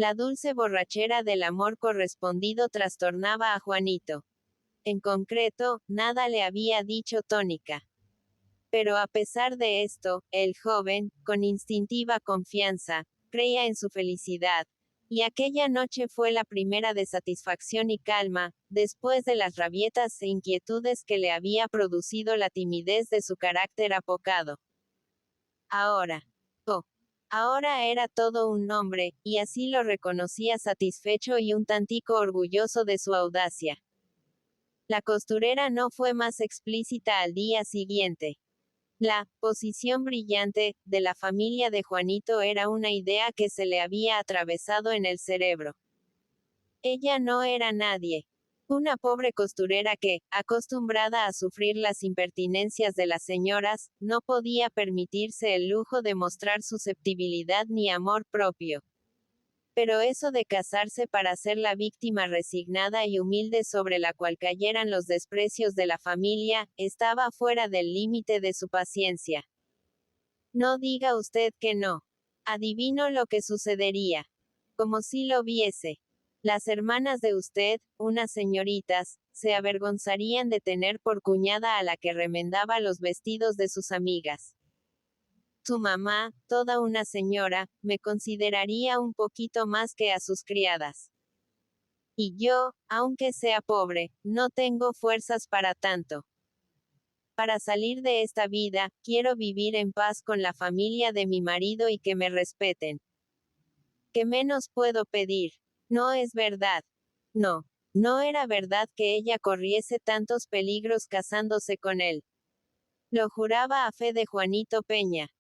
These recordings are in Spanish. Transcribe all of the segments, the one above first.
La dulce borrachera del amor correspondido trastornaba a Juanito. En concreto, nada le había dicho Tónica. Pero a pesar de esto, el joven, con instintiva confianza, creía en su felicidad, y aquella noche fue la primera de satisfacción y calma, después de las rabietas e inquietudes que le había producido la timidez de su carácter apocado. Ahora. Oh. Ahora era todo un hombre, y así lo reconocía satisfecho y un tantico orgulloso de su audacia. La costurera no fue más explícita al día siguiente. La posición brillante de la familia de Juanito era una idea que se le había atravesado en el cerebro. Ella no era nadie. Una pobre costurera que, acostumbrada a sufrir las impertinencias de las señoras, no podía permitirse el lujo de mostrar susceptibilidad ni amor propio. Pero eso de casarse para ser la víctima resignada y humilde sobre la cual cayeran los desprecios de la familia, estaba fuera del límite de su paciencia. No diga usted que no. Adivino lo que sucedería. Como si lo viese. Las hermanas de usted, unas señoritas, se avergonzarían de tener por cuñada a la que remendaba los vestidos de sus amigas. Su mamá, toda una señora, me consideraría un poquito más que a sus criadas. Y yo, aunque sea pobre, no tengo fuerzas para tanto. Para salir de esta vida, quiero vivir en paz con la familia de mi marido y que me respeten. ¿Qué menos puedo pedir? No es verdad. No. No era verdad que ella corriese tantos peligros casándose con él. Lo juraba a fe de Juanito Peña.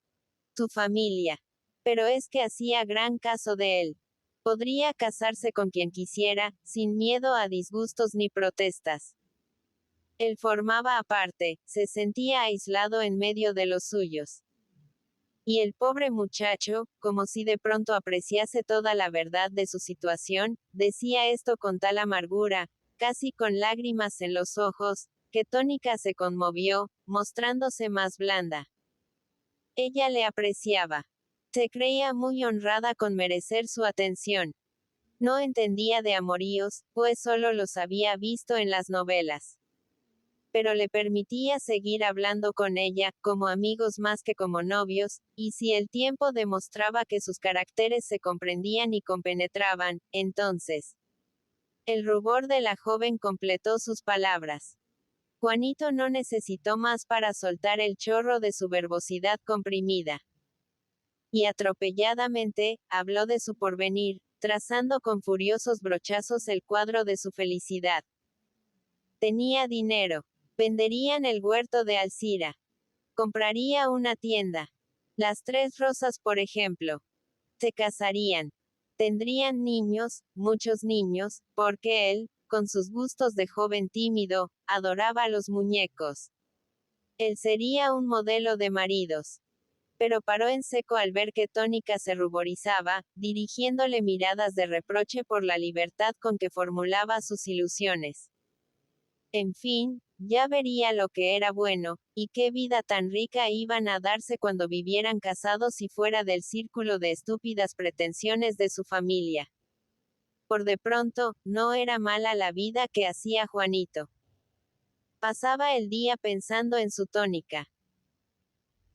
Su familia. Pero es que hacía gran caso de él. Podría casarse con quien quisiera, sin miedo a disgustos ni protestas. Él formaba aparte, se sentía aislado en medio de los suyos. Y el pobre muchacho, como si de pronto apreciase toda la verdad de su situación, decía esto con tal amargura, casi con lágrimas en los ojos, que Tónica se conmovió, mostrándose más blanda. Ella le apreciaba. Se creía muy honrada con merecer su atención. No entendía de amoríos, pues solo los había visto en las novelas. Pero le permitía seguir hablando con ella, como amigos más que como novios, y si el tiempo demostraba que sus caracteres se comprendían y compenetraban, entonces. El rubor de la joven completó sus palabras. Juanito no necesitó más para soltar el chorro de su verbosidad comprimida. Y atropelladamente, habló de su porvenir, trazando con furiosos brochazos el cuadro de su felicidad. Tenía dinero. Venderían el huerto de Alcira. Compraría una tienda. Las Tres Rosas, por ejemplo. Se casarían. Tendrían niños, muchos niños, porque él, con sus gustos de joven tímido, adoraba a los muñecos. Él sería un modelo de maridos. Pero paró en seco al ver que Tónica se ruborizaba, dirigiéndole miradas de reproche por la libertad con que formulaba sus ilusiones. En fin, ya vería lo que era bueno, y qué vida tan rica iban a darse cuando vivieran casados y fuera del círculo de estúpidas pretensiones de su familia. Por de pronto, no era mala la vida que hacía Juanito. Pasaba el día pensando en su Tónica.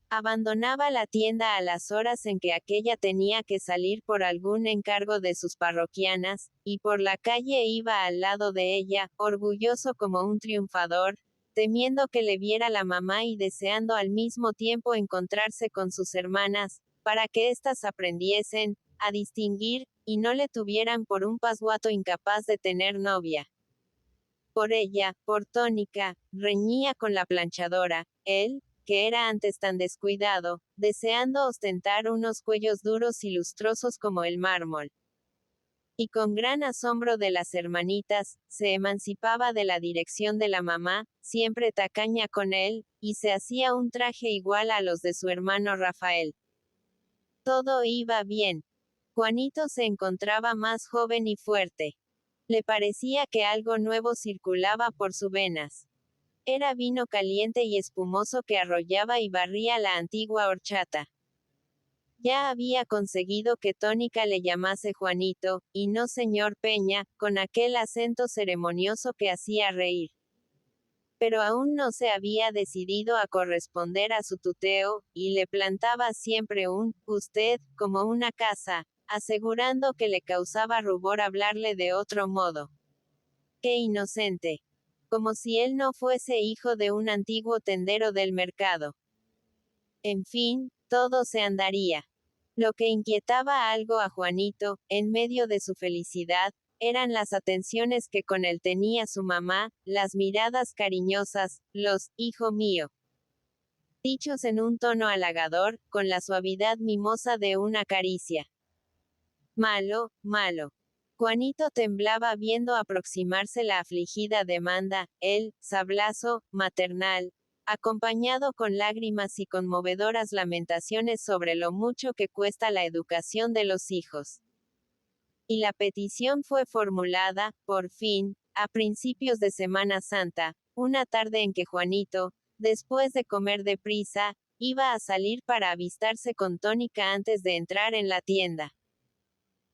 Abandonaba la tienda a las horas en que aquella tenía que salir por algún encargo de sus parroquianas, y por la calle iba al lado de ella, orgulloso como un triunfador, temiendo que le viera la mamá y deseando al mismo tiempo encontrarse con sus hermanas, para que éstas aprendiesen a distinguir, y no le tuvieran por un pasguato incapaz de tener novia. Por ella, por Tónica, reñía con la planchadora, él, que era antes tan descuidado, deseando ostentar unos cuellos duros y lustrosos como el mármol. Y con gran asombro de las hermanitas, se emancipaba de la dirección de la mamá, siempre tacaña con él, y se hacía un traje igual a los de su hermano Rafael. Todo iba bien. Juanito se encontraba más joven y fuerte. Le parecía que algo nuevo circulaba por sus venas. Era vino caliente y espumoso que arrollaba y barría la antigua horchata. Ya había conseguido que Tónica le llamase Juanito, y no señor Peña, con aquel acento ceremonioso que hacía reír. Pero aún no se había decidido a corresponder a su tuteo, y le plantaba siempre un «usted», como una casa, asegurando que le causaba rubor hablarle de otro modo. ¡Qué inocente! Como si él no fuese hijo de un antiguo tendero del mercado. En fin, todo se andaría. Lo que inquietaba algo a Juanito, en medio de su felicidad, eran las atenciones que con él tenía su mamá, las miradas cariñosas, los «hijo mío», dichos en un tono halagador, con la suavidad mimosa de una caricia. Malo, malo. Juanito temblaba viendo aproximarse la afligida demanda, el sablazo maternal, acompañado con lágrimas y conmovedoras lamentaciones sobre lo mucho que cuesta la educación de los hijos. Y la petición fue formulada, por fin, a principios de Semana Santa, una tarde en que Juanito, después de comer deprisa, iba a salir para avistarse con Tónica antes de entrar en la tienda.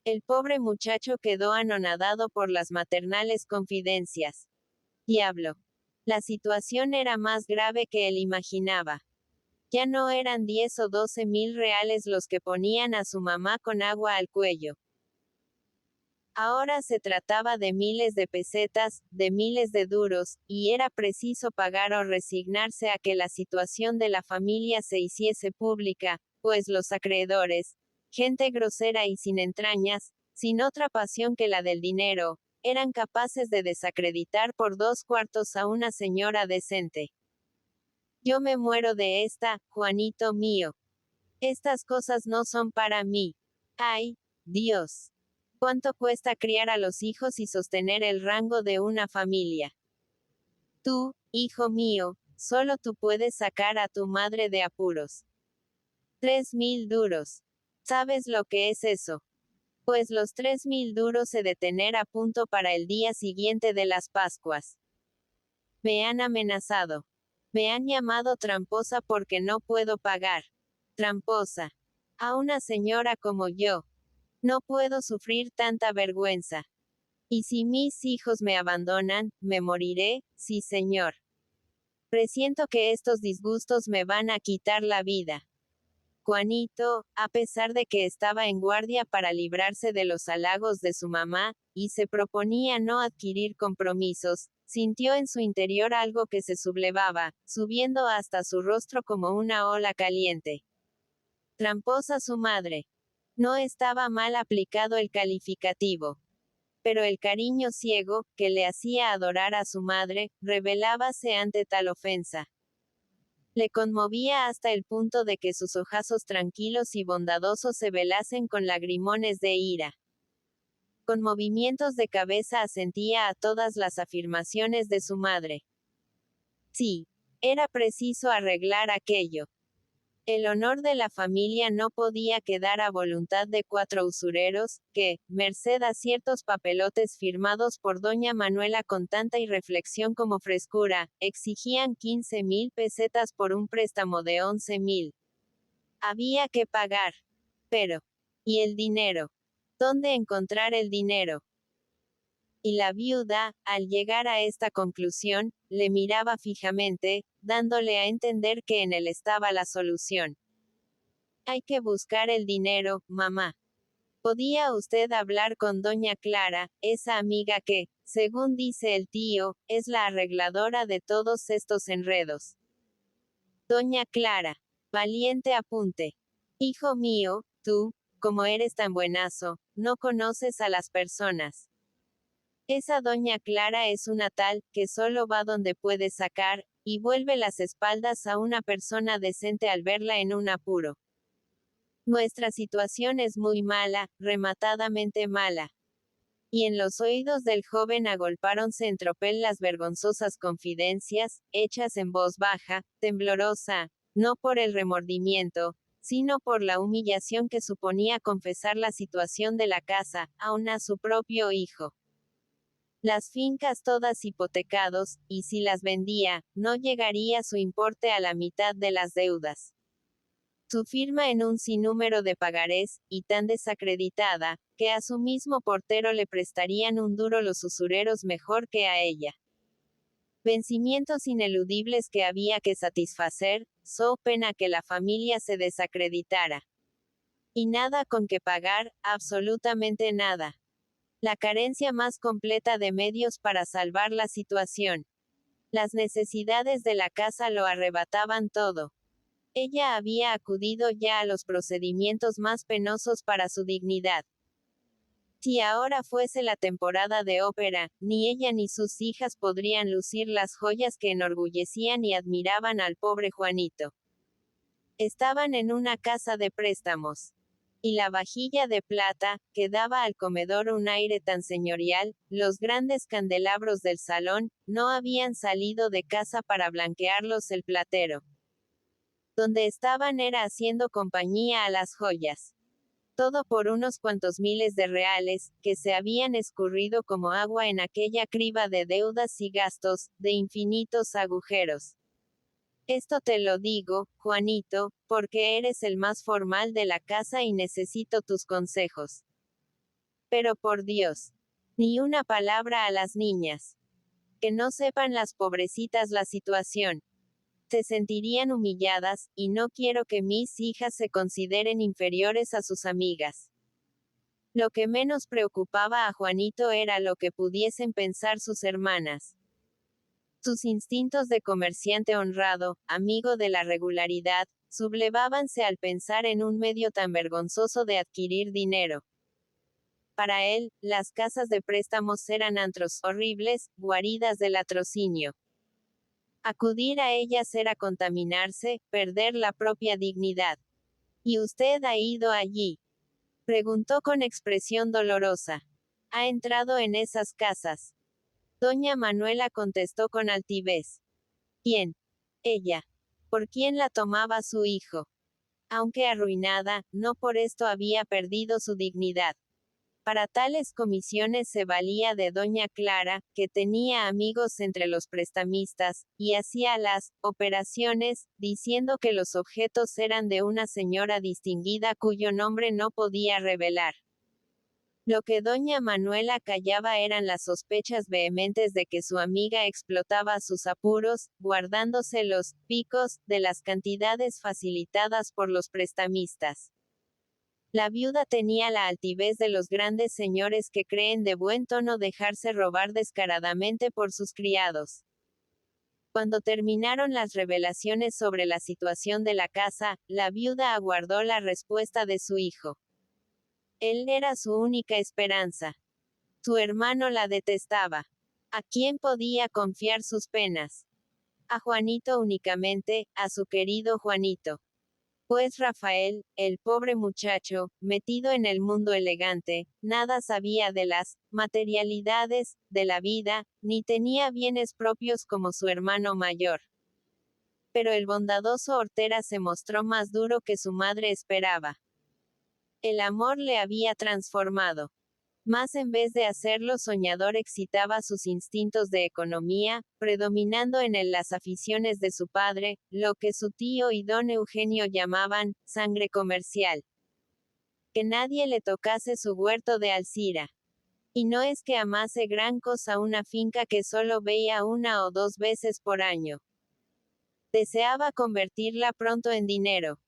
El pobre muchacho quedó anonadado por las maternales confidencias. Diablo. La situación era más grave que él imaginaba. Ya no eran 10 o 12 mil reales los que ponían a su mamá con agua al cuello. Ahora se trataba de miles de pesetas, de miles de duros, y era preciso pagar o resignarse a que la situación de la familia se hiciese pública, pues los acreedores, gente grosera y sin entrañas, sin otra pasión que la del dinero, eran capaces de desacreditar por 2/4 a una señora decente. Yo me muero de esta, Juanito mío. Estas cosas no son para mí. ¡Ay, Dios! ¿Cuánto cuesta criar a los hijos y sostener el rango de una familia? Tú, hijo mío, solo tú puedes sacar a tu madre de apuros. 3.000 duros. ¿Sabes lo que es eso? Pues los 3.000 duros se de tener a punto para el día siguiente de las Pascuas. Me han amenazado. Me han llamado tramposa porque no puedo pagar. Tramposa. A una señora como yo. No puedo sufrir tanta vergüenza. Y si mis hijos me abandonan, me moriré, sí señor. Presiento que estos disgustos me van a quitar la vida. Juanito, a pesar de que estaba en guardia para librarse de los halagos de su mamá, y se proponía no adquirir compromisos, sintió en su interior algo que se sublevaba, subiendo hasta su rostro como una ola caliente. Tramposa su madre. No estaba mal aplicado el calificativo. Pero el cariño ciego, que le hacía adorar a su madre, rebelábase ante tal ofensa. Le conmovía hasta el punto de que sus ojazos tranquilos y bondadosos se velasen con lagrimones de ira. Con movimientos de cabeza asentía a todas las afirmaciones de su madre. Sí, era preciso arreglar aquello. El honor de la familia no podía quedar a voluntad de 4 usureros, que, merced a ciertos papelotes firmados por doña Manuela con tanta irreflexión como frescura, exigían 15.000 pesetas por un préstamo de 11.000. Había que pagar. Pero, ¿y el dinero? ¿Dónde encontrar el dinero? Y la viuda, al llegar a esta conclusión, le miraba fijamente, dándole a entender que en él estaba la solución. Hay que buscar el dinero, mamá. ¿Podía usted hablar con doña Clara, esa amiga que, según dice el tío, es la arregladora de todos estos enredos? Doña Clara. Valiente apunte. Hijo mío, tú, como eres tan buenazo, no conoces a las personas. Esa doña Clara es una tal, que solo va donde puede sacar, y vuelve las espaldas a una persona decente al verla en un apuro. Nuestra situación es muy mala, rematadamente mala. Y en los oídos del joven agolpáronse en tropel las vergonzosas confidencias, hechas en voz baja, temblorosa, no por el remordimiento, sino por la humillación que suponía confesar la situación de la casa, aun a su propio hijo. Las fincas todas hipotecados, y si las vendía, no llegaría su importe a la mitad de las deudas. su firma en un sinnúmero de pagarés, y tan desacreditada, que a su mismo portero le prestarían un duro los usureros mejor que a ella. Vencimientos ineludibles que había que satisfacer, so pena que la familia se desacreditara. Y nada con que pagar, absolutamente nada. La carencia más completa de medios para salvar la situación. Las necesidades de la casa lo arrebataban todo. Ella había acudido ya a los procedimientos más penosos para su dignidad. Si ahora fuese la temporada de ópera, ni ella ni sus hijas podrían lucir las joyas que enorgullecían y admiraban al pobre Juanito. Estaban en una casa de préstamos. Y la vajilla de plata, que daba al comedor un aire tan señorial, los grandes candelabros del salón, no habían salido de casa para blanquearlos el platero. Donde estaban era haciendo compañía a las joyas. Todo por unos cuantos miles de reales, que se habían escurrido como agua en aquella criba de deudas y gastos, de infinitos agujeros. Esto te lo digo, Juanito, porque eres el más formal de la casa y necesito tus consejos. Pero por Dios, ni una palabra a las niñas. Que no sepan las pobrecitas la situación. Se sentirían humilladas, y no quiero que mis hijas se consideren inferiores a sus amigas. Lo que menos preocupaba a Juanito era lo que pudiesen pensar sus hermanas. Sus instintos de comerciante honrado, amigo de la regularidad, sublevábanse al pensar en un medio tan vergonzoso de adquirir dinero. Para él, las casas de préstamos eran antros horribles, guaridas del latrocinio. Acudir a ellas era contaminarse, perder la propia dignidad. ¿Y usted ha ido allí?, preguntó con expresión dolorosa. ¿Ha entrado en esas casas? Doña Manuela contestó con altivez. ¿Quién? Ella. ¿Por quién la tomaba su hijo? Aunque arruinada, no por esto había perdido su dignidad. Para tales comisiones se valía de doña Clara, que tenía amigos entre los prestamistas, y hacía las operaciones, diciendo que los objetos eran de una señora distinguida cuyo nombre no podía revelar. Lo que doña Manuela callaba eran las sospechas vehementes de que su amiga explotaba sus apuros, guardándose los picos de las cantidades facilitadas por los prestamistas. La viuda tenía la altivez de los grandes señores que creen de buen tono dejarse robar descaradamente por sus criados. Cuando terminaron las revelaciones sobre la situación de la casa, la viuda aguardó la respuesta de su hijo. Él era su única esperanza. Su hermano la detestaba. ¿A quién podía confiar sus penas? A Juanito únicamente, a su querido Juanito. Pues Rafael, el pobre muchacho, metido en el mundo elegante, nada sabía de las materialidades de la vida, ni tenía bienes propios como su hermano mayor. Pero el bondadoso Ortera se mostró más duro que su madre esperaba. El amor le había transformado. Mas en vez de hacerlo soñador excitaba sus instintos de economía, predominando en él las aficiones de su padre, lo que su tío y don Eugenio llamaban, sangre comercial. Que nadie le tocase su huerto de Alcira. Y no es que amase gran cosa una finca que solo veía una o dos veces por año. Deseaba convertirla pronto en dinero.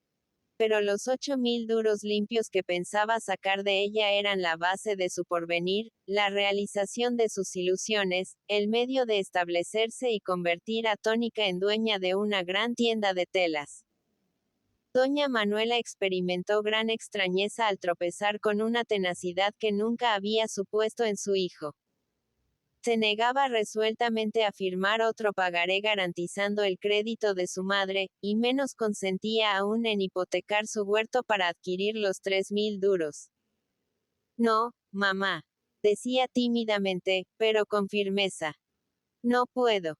Pero los 8.000 duros limpios que pensaba sacar de ella eran la base de su porvenir, la realización de sus ilusiones, el medio de establecerse y convertir a Tónica en dueña de una gran tienda de telas. Doña Manuela experimentó gran extrañeza al tropezar con una tenacidad que nunca había supuesto en su hijo. Se negaba resueltamente a firmar otro pagaré garantizando el crédito de su madre, y menos consentía aún en hipotecar su huerto para adquirir los 3.000 duros. No, mamá, decía tímidamente, pero con firmeza. No puedo.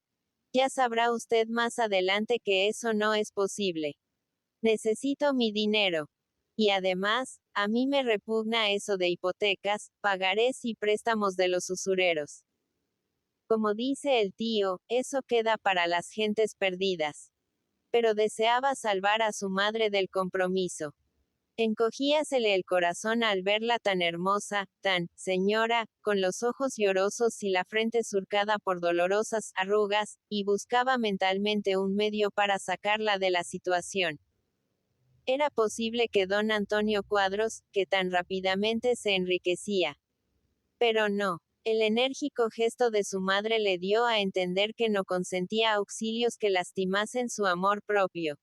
Ya sabrá usted más adelante que eso no es posible. Necesito mi dinero. Y además, a mí me repugna eso de hipotecas, pagarés y préstamos de los usureros. Como dice el tío, eso queda para las gentes perdidas. pero deseaba salvar a su madre del compromiso. Encogíasele el corazón al verla tan hermosa, tan señora, con los ojos llorosos y la frente surcada por dolorosas arrugas, y buscaba mentalmente un medio para sacarla de la situación. Era posible que don Antonio Cuadros, que tan rápidamente se enriquecía. Pero no. El enérgico gesto de su madre le dio a entender que no consentía auxilios que lastimasen su amor propio.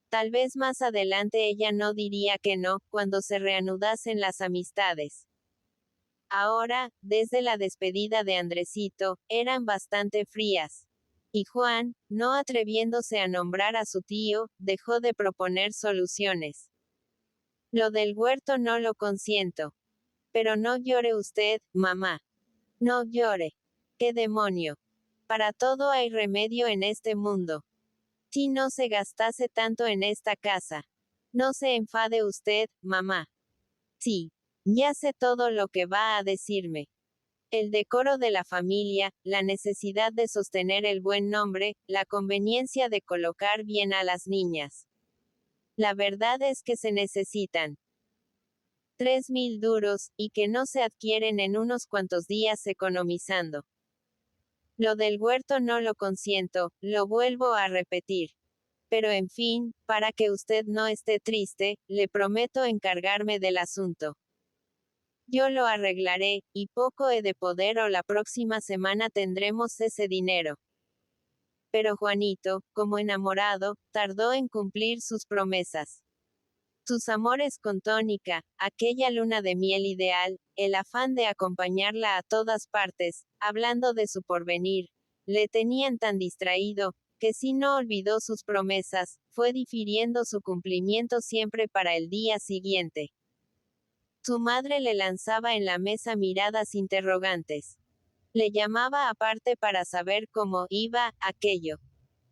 Tal vez más adelante ella no diría que no, cuando se reanudasen las amistades. Ahora, desde la despedida de Andresito, eran bastante frías. Y Juan, no atreviéndose a nombrar a su tío, dejó de proponer soluciones. Lo del huerto no lo consiento. Pero no llore usted, mamá. No llore. ¡Qué demonio! Para todo hay remedio en este mundo. Si no se gastase tanto en esta casa. No se enfade usted, mamá. Sí. Ya sé todo lo que va a decirme. El decoro de la familia, la necesidad de sostener el buen nombre, la conveniencia de colocar bien a las niñas. La verdad es que se necesitan 3.000 duros, y que no se adquieren en unos cuantos días economizando. Lo del huerto no lo consiento, lo vuelvo a repetir. Pero en fin, para que usted no esté triste, le prometo encargarme del asunto. Yo lo arreglaré, y poco he de poder o la próxima semana tendremos ese dinero. Pero Juanito, como enamorado, tardó en cumplir sus promesas. Sus amores con Tónica, aquella luna de miel ideal, el afán de acompañarla a todas partes, hablando de su porvenir, le tenían tan distraído, que si no olvidó sus promesas, fue difiriendo su cumplimiento siempre para el día siguiente. Su madre le lanzaba en la mesa miradas interrogantes. Le llamaba aparte para saber cómo iba aquello.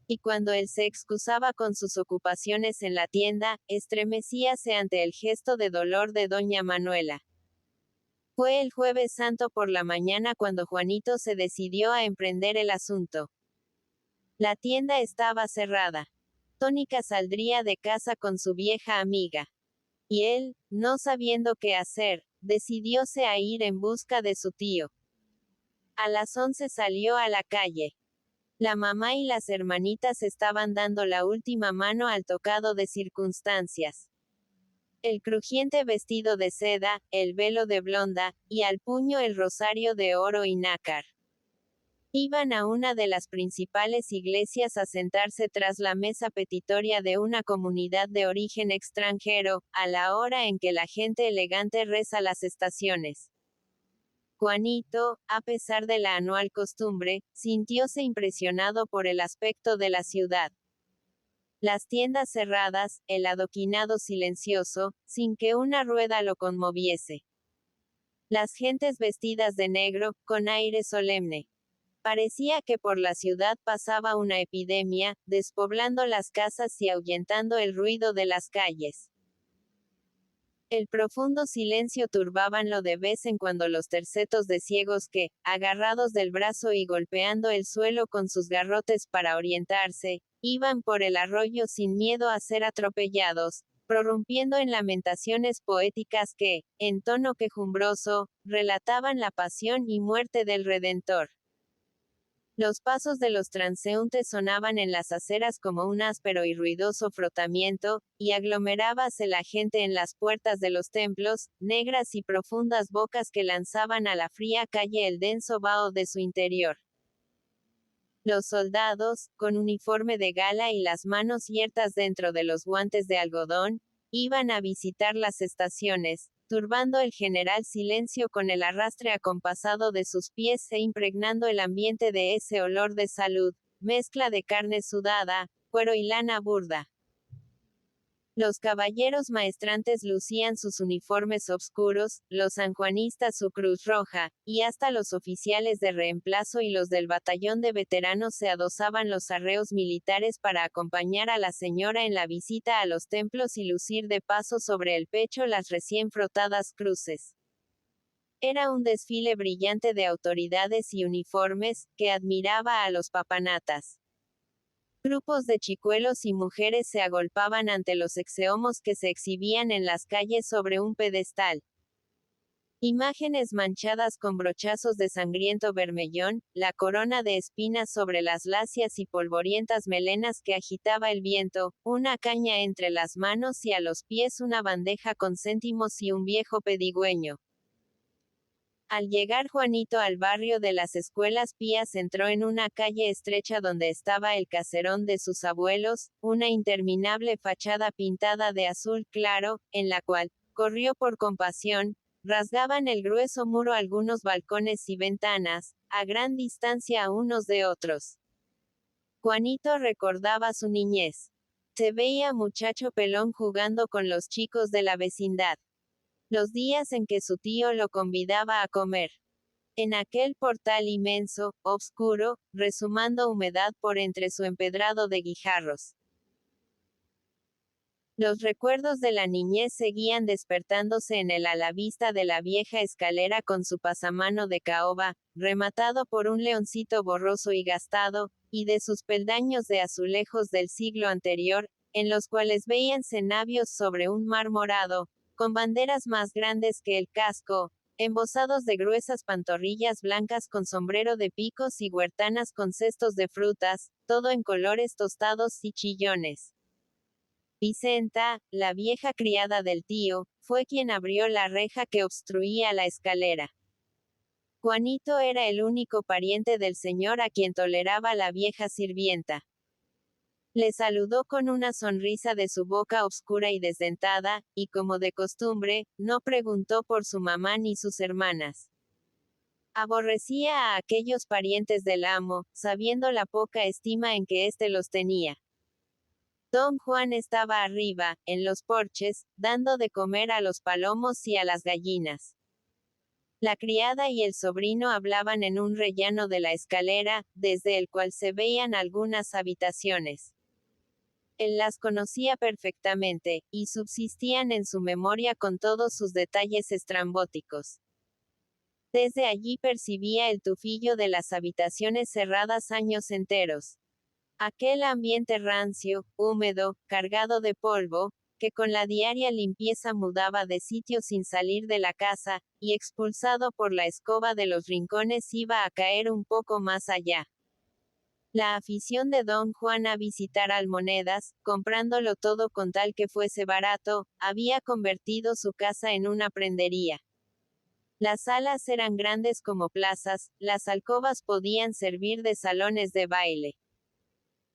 Y cuando él se excusaba con sus ocupaciones en la tienda, estremecíase ante el gesto de dolor de doña Manuela. Fue el Jueves Santo por la mañana cuando Juanito se decidió a emprender el asunto. La tienda estaba cerrada. Tónica saldría de casa con su vieja amiga. Y él, no sabiendo qué hacer, decidióse a ir en busca de su tío. A las 11 salió a la calle. La mamá y las hermanitas estaban dando la última mano al tocado de circunstancias. El crujiente vestido de seda, el velo de blonda, y al puño el rosario de oro y nácar. Iban a una de las principales iglesias a sentarse tras la mesa petitoria de una comunidad de origen extranjero, a la hora en que la gente elegante reza las estaciones. Juanito, a pesar de la anual costumbre, sintióse impresionado por el aspecto de la ciudad. Las tiendas cerradas, el adoquinado silencioso, sin que una rueda lo conmoviese. Las gentes vestidas de negro, con aire solemne. Parecía que por la ciudad pasaba una epidemia, despoblando las casas y ahuyentando el ruido de las calles. El profundo silencio turbabanlo de vez en cuando los tercetos de ciegos que, agarrados del brazo y golpeando el suelo con sus garrotes para orientarse, iban por el arroyo sin miedo a ser atropellados, prorrumpiendo en lamentaciones poéticas que, en tono quejumbroso, relataban la pasión y muerte del Redentor. Los pasos de los transeúntes sonaban en las aceras como un áspero y ruidoso frotamiento, y aglomerábase la gente en las puertas de los templos, negras y profundas bocas que lanzaban a la fría calle el denso vaho de su interior. Los soldados, con uniforme de gala y las manos yertas dentro de los guantes de algodón, iban a visitar las estaciones, turbando el general silencio con el arrastre acompasado de sus pies e impregnando el ambiente de ese olor de salud, mezcla de carne sudada, cuero y lana burda. Los caballeros maestrantes lucían sus uniformes obscuros, los sanjuanistas su cruz roja, y hasta los oficiales de reemplazo y los del batallón de veteranos se adosaban los arreos militares para acompañar a la señora en la visita a los templos y lucir de paso sobre el pecho las recién frotadas cruces. Era un desfile brillante de autoridades y uniformes, que admiraba a los papanatas. Grupos de chicuelos y mujeres se agolpaban ante los exeomos que se exhibían en las calles sobre un pedestal. Imágenes manchadas con brochazos de sangriento bermellón, la corona de espinas sobre las lacias y polvorientas melenas que agitaba el viento, una caña entre las manos y a los pies una bandeja con céntimos y un viejo pedigüeño. Al llegar Juanito al barrio de las Escuelas Pías entró en una calle estrecha donde estaba el caserón de sus abuelos, una interminable fachada pintada de azul claro, en la cual, corrió por compasión, rasgaban el grueso muro algunos balcones y ventanas, a gran distancia unos de otros. Juanito recordaba su niñez. Se veía muchacho pelón jugando con los chicos de la vecindad. Los días en que su tío lo convidaba a comer. En aquel portal inmenso, obscuro, resumando humedad por entre su empedrado de guijarros. Los recuerdos de la niñez seguían despertándose en él a la vista de la vieja escalera con su pasamano de caoba, rematado por un leoncito borroso y gastado, y de sus peldaños de azulejos del siglo anterior, en los cuales veíanse navios sobre un mar morado, con banderas más grandes que el casco, embosados de gruesas pantorrillas blancas con sombrero de picos y huertanas con cestos de frutas, todo en colores tostados y chillones. Vicenta, la vieja criada del tío, fue quien abrió la reja que obstruía la escalera. Juanito era el único pariente del señor a quien toleraba la vieja sirvienta. Le saludó con una sonrisa de su boca oscura y desdentada, y como de costumbre, no preguntó por su mamá ni sus hermanas. Aborrecía a aquellos parientes del amo, sabiendo la poca estima en que éste los tenía. Don Juan estaba arriba, en los porches, dando de comer a los palomos y a las gallinas. La criada y el sobrino hablaban en un rellano de la escalera, desde el cual se veían algunas habitaciones. Él las conocía perfectamente, y subsistían en su memoria con todos sus detalles estrambóticos. Desde allí percibía el tufillo de las habitaciones cerradas años enteros. Aquel ambiente rancio, húmedo, cargado de polvo, que con la diaria limpieza mudaba de sitio sin salir de la casa, y expulsado por la escoba de los rincones iba a caer un poco más allá. La afición de don Juan a visitar almonedas, comprándolo todo con tal que fuese barato, había convertido su casa en una prendería. Las salas eran grandes como plazas, las alcobas podían servir de salones de baile.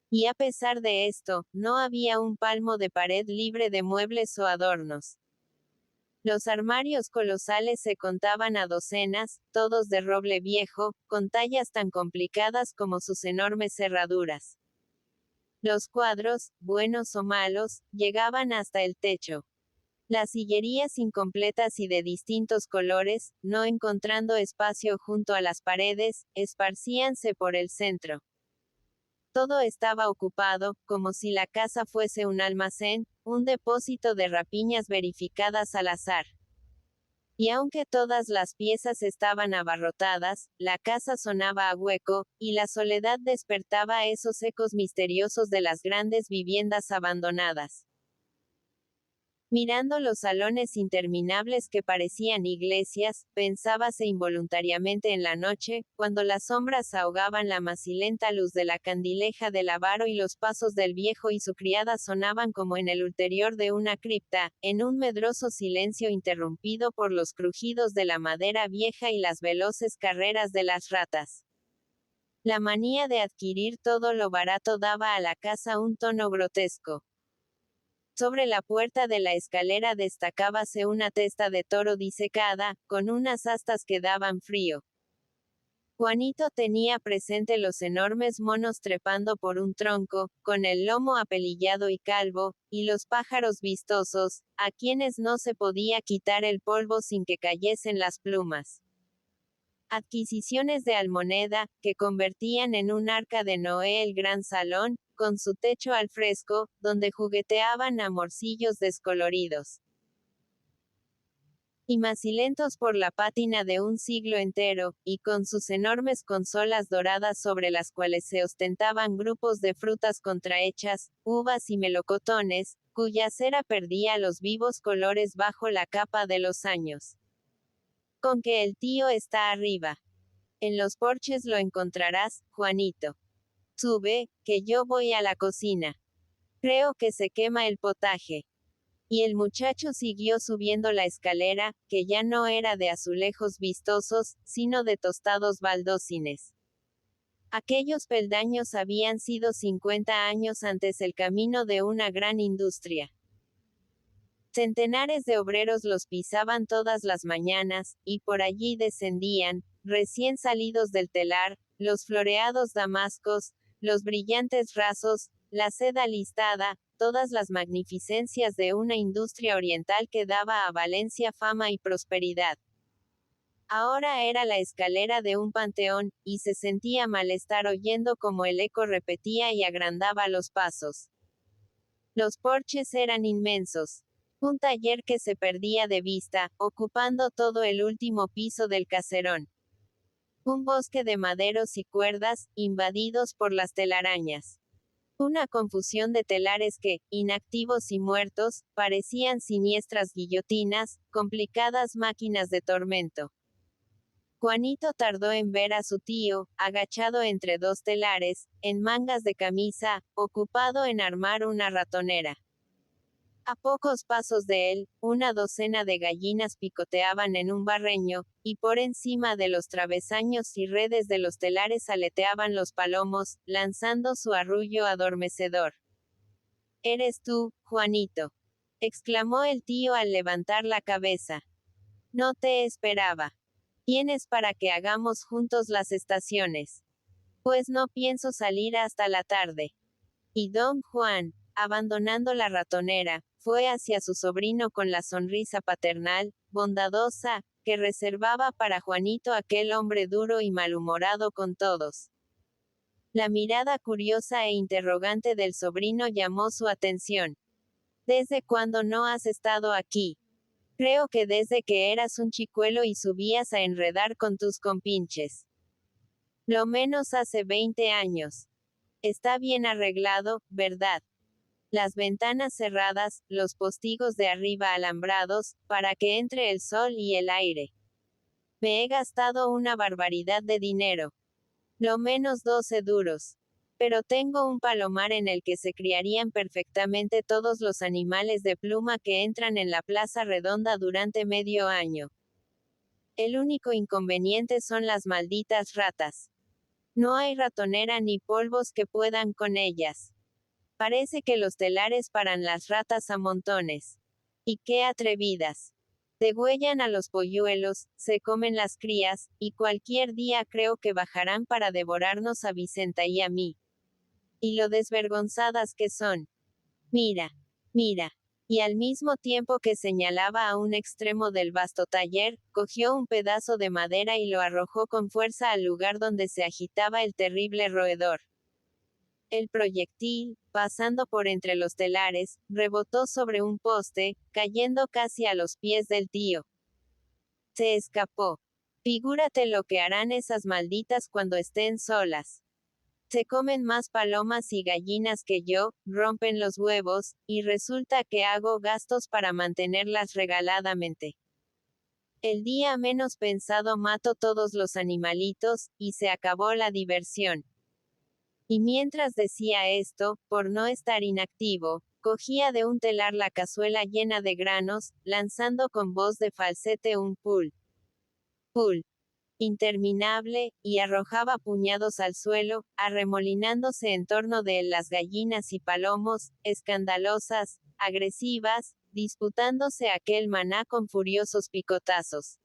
Y a pesar de esto, no había un palmo de pared libre de muebles o adornos. Los armarios colosales se contaban a docenas, todos de roble viejo, con tallas tan complicadas como sus enormes cerraduras. Los cuadros, buenos o malos, llegaban hasta el techo. Las sillerías incompletas y de distintos colores, no encontrando espacio junto a las paredes, esparcíanse por el centro. Todo estaba ocupado, como si la casa fuese un almacén, un depósito de rapiñas verificadas al azar. Y aunque todas las piezas estaban abarrotadas, la casa sonaba a hueco, y la soledad despertaba esos ecos misteriosos de las grandes viviendas abandonadas. Mirando los salones interminables que parecían iglesias, pensábase involuntariamente en la noche, cuando las sombras ahogaban la macilenta luz de la candileja del avaro y los pasos del viejo y su criada sonaban como en el ulterior de una cripta, en un medroso silencio interrumpido por los crujidos de la madera vieja y las veloces carreras de las ratas. La manía de adquirir todo lo barato daba a la casa un tono grotesco. Sobre la puerta de la escalera destacábase una testa de toro disecada, con unas astas que daban frío. Juanito tenía presente los enormes monos trepando por un tronco, con el lomo apelillado y calvo, y los pájaros vistosos, a quienes no se podía quitar el polvo sin que cayesen las plumas. Adquisiciones de almoneda, que convertían en un arca de Noé el gran salón, con su techo al fresco, donde jugueteaban amorcillos descoloridos. y macilentos por la pátina de un siglo entero, y con sus enormes consolas doradas sobre las cuales se ostentaban grupos de frutas contrahechas, uvas y melocotones, cuya cera perdía los vivos colores bajo la capa de los años. Con que el tío está arriba. En los porches lo encontrarás, Juanito. Sube, que yo voy a la cocina. Creo que se quema el potaje. Y el muchacho siguió subiendo la escalera, que ya no era de azulejos vistosos, sino de tostados baldosines. Aquellos peldaños habían sido 50 años antes el camino de una gran industria. Centenares de obreros los pisaban todas las mañanas, y por allí descendían, recién salidos del telar, los floreados damascos, los brillantes rasos, la seda listada, todas las magnificencias de una industria oriental que daba a Valencia fama y prosperidad. Ahora era la escalera de un panteón, y se sentía malestar oyendo como el eco repetía y agrandaba los pasos. Los porches eran inmensos. Un taller que se perdía de vista, ocupando todo el último piso del caserón. Un bosque de maderos y cuerdas, invadidos por las telarañas. Una confusión de telares que, inactivos y muertos, parecían siniestras guillotinas, complicadas máquinas de tormento. Juanito tardó en ver a su tío, agachado entre dos telares, en mangas de camisa, ocupado en armar una ratonera. A pocos pasos de él, una docena de gallinas picoteaban en un barreño, y por encima de los travesaños y redes de los telares aleteaban los palomos, lanzando su arrullo adormecedor. «¿Eres tú, Juanito?», exclamó el tío al levantar la cabeza. «No te esperaba. ¿Vienes para que hagamos juntos las estaciones?». «Pues no pienso salir hasta la tarde». Y don Juan, abandonando la ratonera, fue hacia su sobrino con la sonrisa paternal, bondadosa, que reservaba para Juanito aquel hombre duro y malhumorado con todos. La mirada curiosa e interrogante del sobrino llamó su atención. «¿Desde cuándo no has estado aquí?». «Creo que desde que eras un chicuelo y subías a enredar con tus compinches». «Lo menos hace 20 años. Está bien arreglado, ¿verdad? Las ventanas cerradas, los postigos de arriba alambrados, para que entre el sol y el aire. Me he gastado una barbaridad de dinero. Lo menos 12 duros. Pero tengo un palomar en el que se criarían perfectamente todos los animales de pluma que entran en la plaza redonda durante medio año. El único inconveniente son las malditas ratas. No hay ratonera ni polvos que puedan con ellas. Parece que los telares paran las ratas a montones. Y qué atrevidas. Degüellan a los polluelos, se comen las crías, y cualquier día creo que bajarán para devorarnos a Vicenta y a mí. Y lo desvergonzadas que son. Mira, mira». Y al mismo tiempo que señalaba a un extremo del vasto taller, cogió un pedazo de madera y lo arrojó con fuerza al lugar donde se agitaba el terrible roedor. El proyectil, pasando por entre los telares, rebotó sobre un poste, cayendo casi a los pies del tío. Se escapó. Figúrate lo que harán esas malditas cuando estén solas. Se comen más palomas y gallinas que yo, rompen los huevos, y resulta que hago gastos para mantenerlas regaladamente. El día menos pensado mato todos los animalitos, y se acabó la diversión. Y mientras decía esto, por no estar inactivo, cogía de un telar la cazuela llena de granos, lanzando con voz de falsete un pul, pul, interminable, y arrojaba puñados al suelo, arremolinándose en torno de él las gallinas y palomos, escandalosas, agresivas, disputándose aquel maná con furiosos picotazos.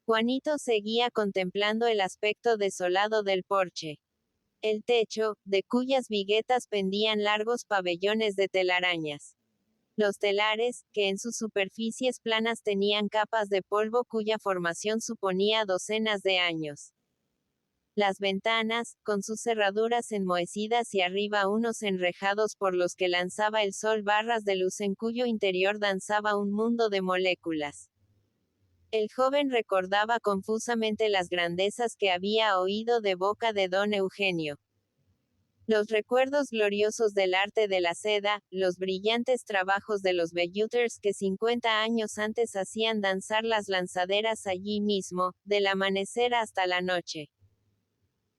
Juanito seguía contemplando el aspecto desolado del porche. El techo, de cuyas viguetas pendían largos pabellones de telarañas. Los telares, que en sus superficies planas tenían capas de polvo cuya formación suponía docenas de años. Las ventanas, con sus cerraduras enmohecidas y arriba unos enrejados por los que lanzaba el sol barras de luz en cuyo interior danzaba un mundo de moléculas. El joven recordaba confusamente las grandezas que había oído de boca de don Eugenio. Los recuerdos gloriosos del arte de la seda, los brillantes trabajos de los velluters que 50 años antes hacían danzar las lanzaderas allí mismo, del amanecer hasta la noche.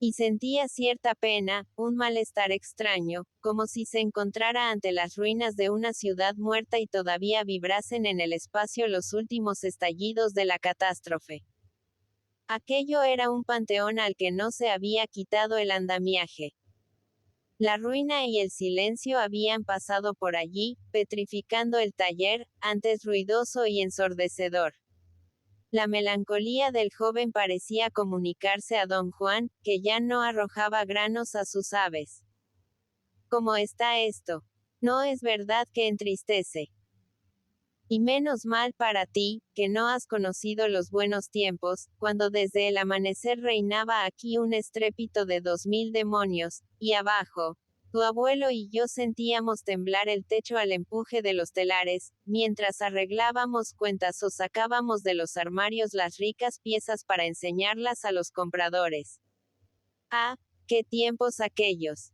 Y sentía cierta pena, un malestar extraño, como si se encontrara ante las ruinas de una ciudad muerta y todavía vibrasen en el espacio los últimos estallidos de la catástrofe. Aquello era un panteón al que no se había quitado el andamiaje. La ruina y el silencio habían pasado por allí, petrificando el taller, antes ruidoso y ensordecedor. La melancolía del joven parecía comunicarse a don Juan, que ya no arrojaba granos a sus aves. ¿Cómo está esto? ¿No es verdad que entristece? Y menos mal para ti, que no has conocido los buenos tiempos, cuando desde el amanecer reinaba aquí un estrépito de 2000 demonios, y abajo, tu abuelo y yo sentíamos temblar el techo al empuje de los telares, mientras arreglábamos cuentas o sacábamos de los armarios las ricas piezas para enseñarlas a los compradores. ¡Ah, qué tiempos aquellos!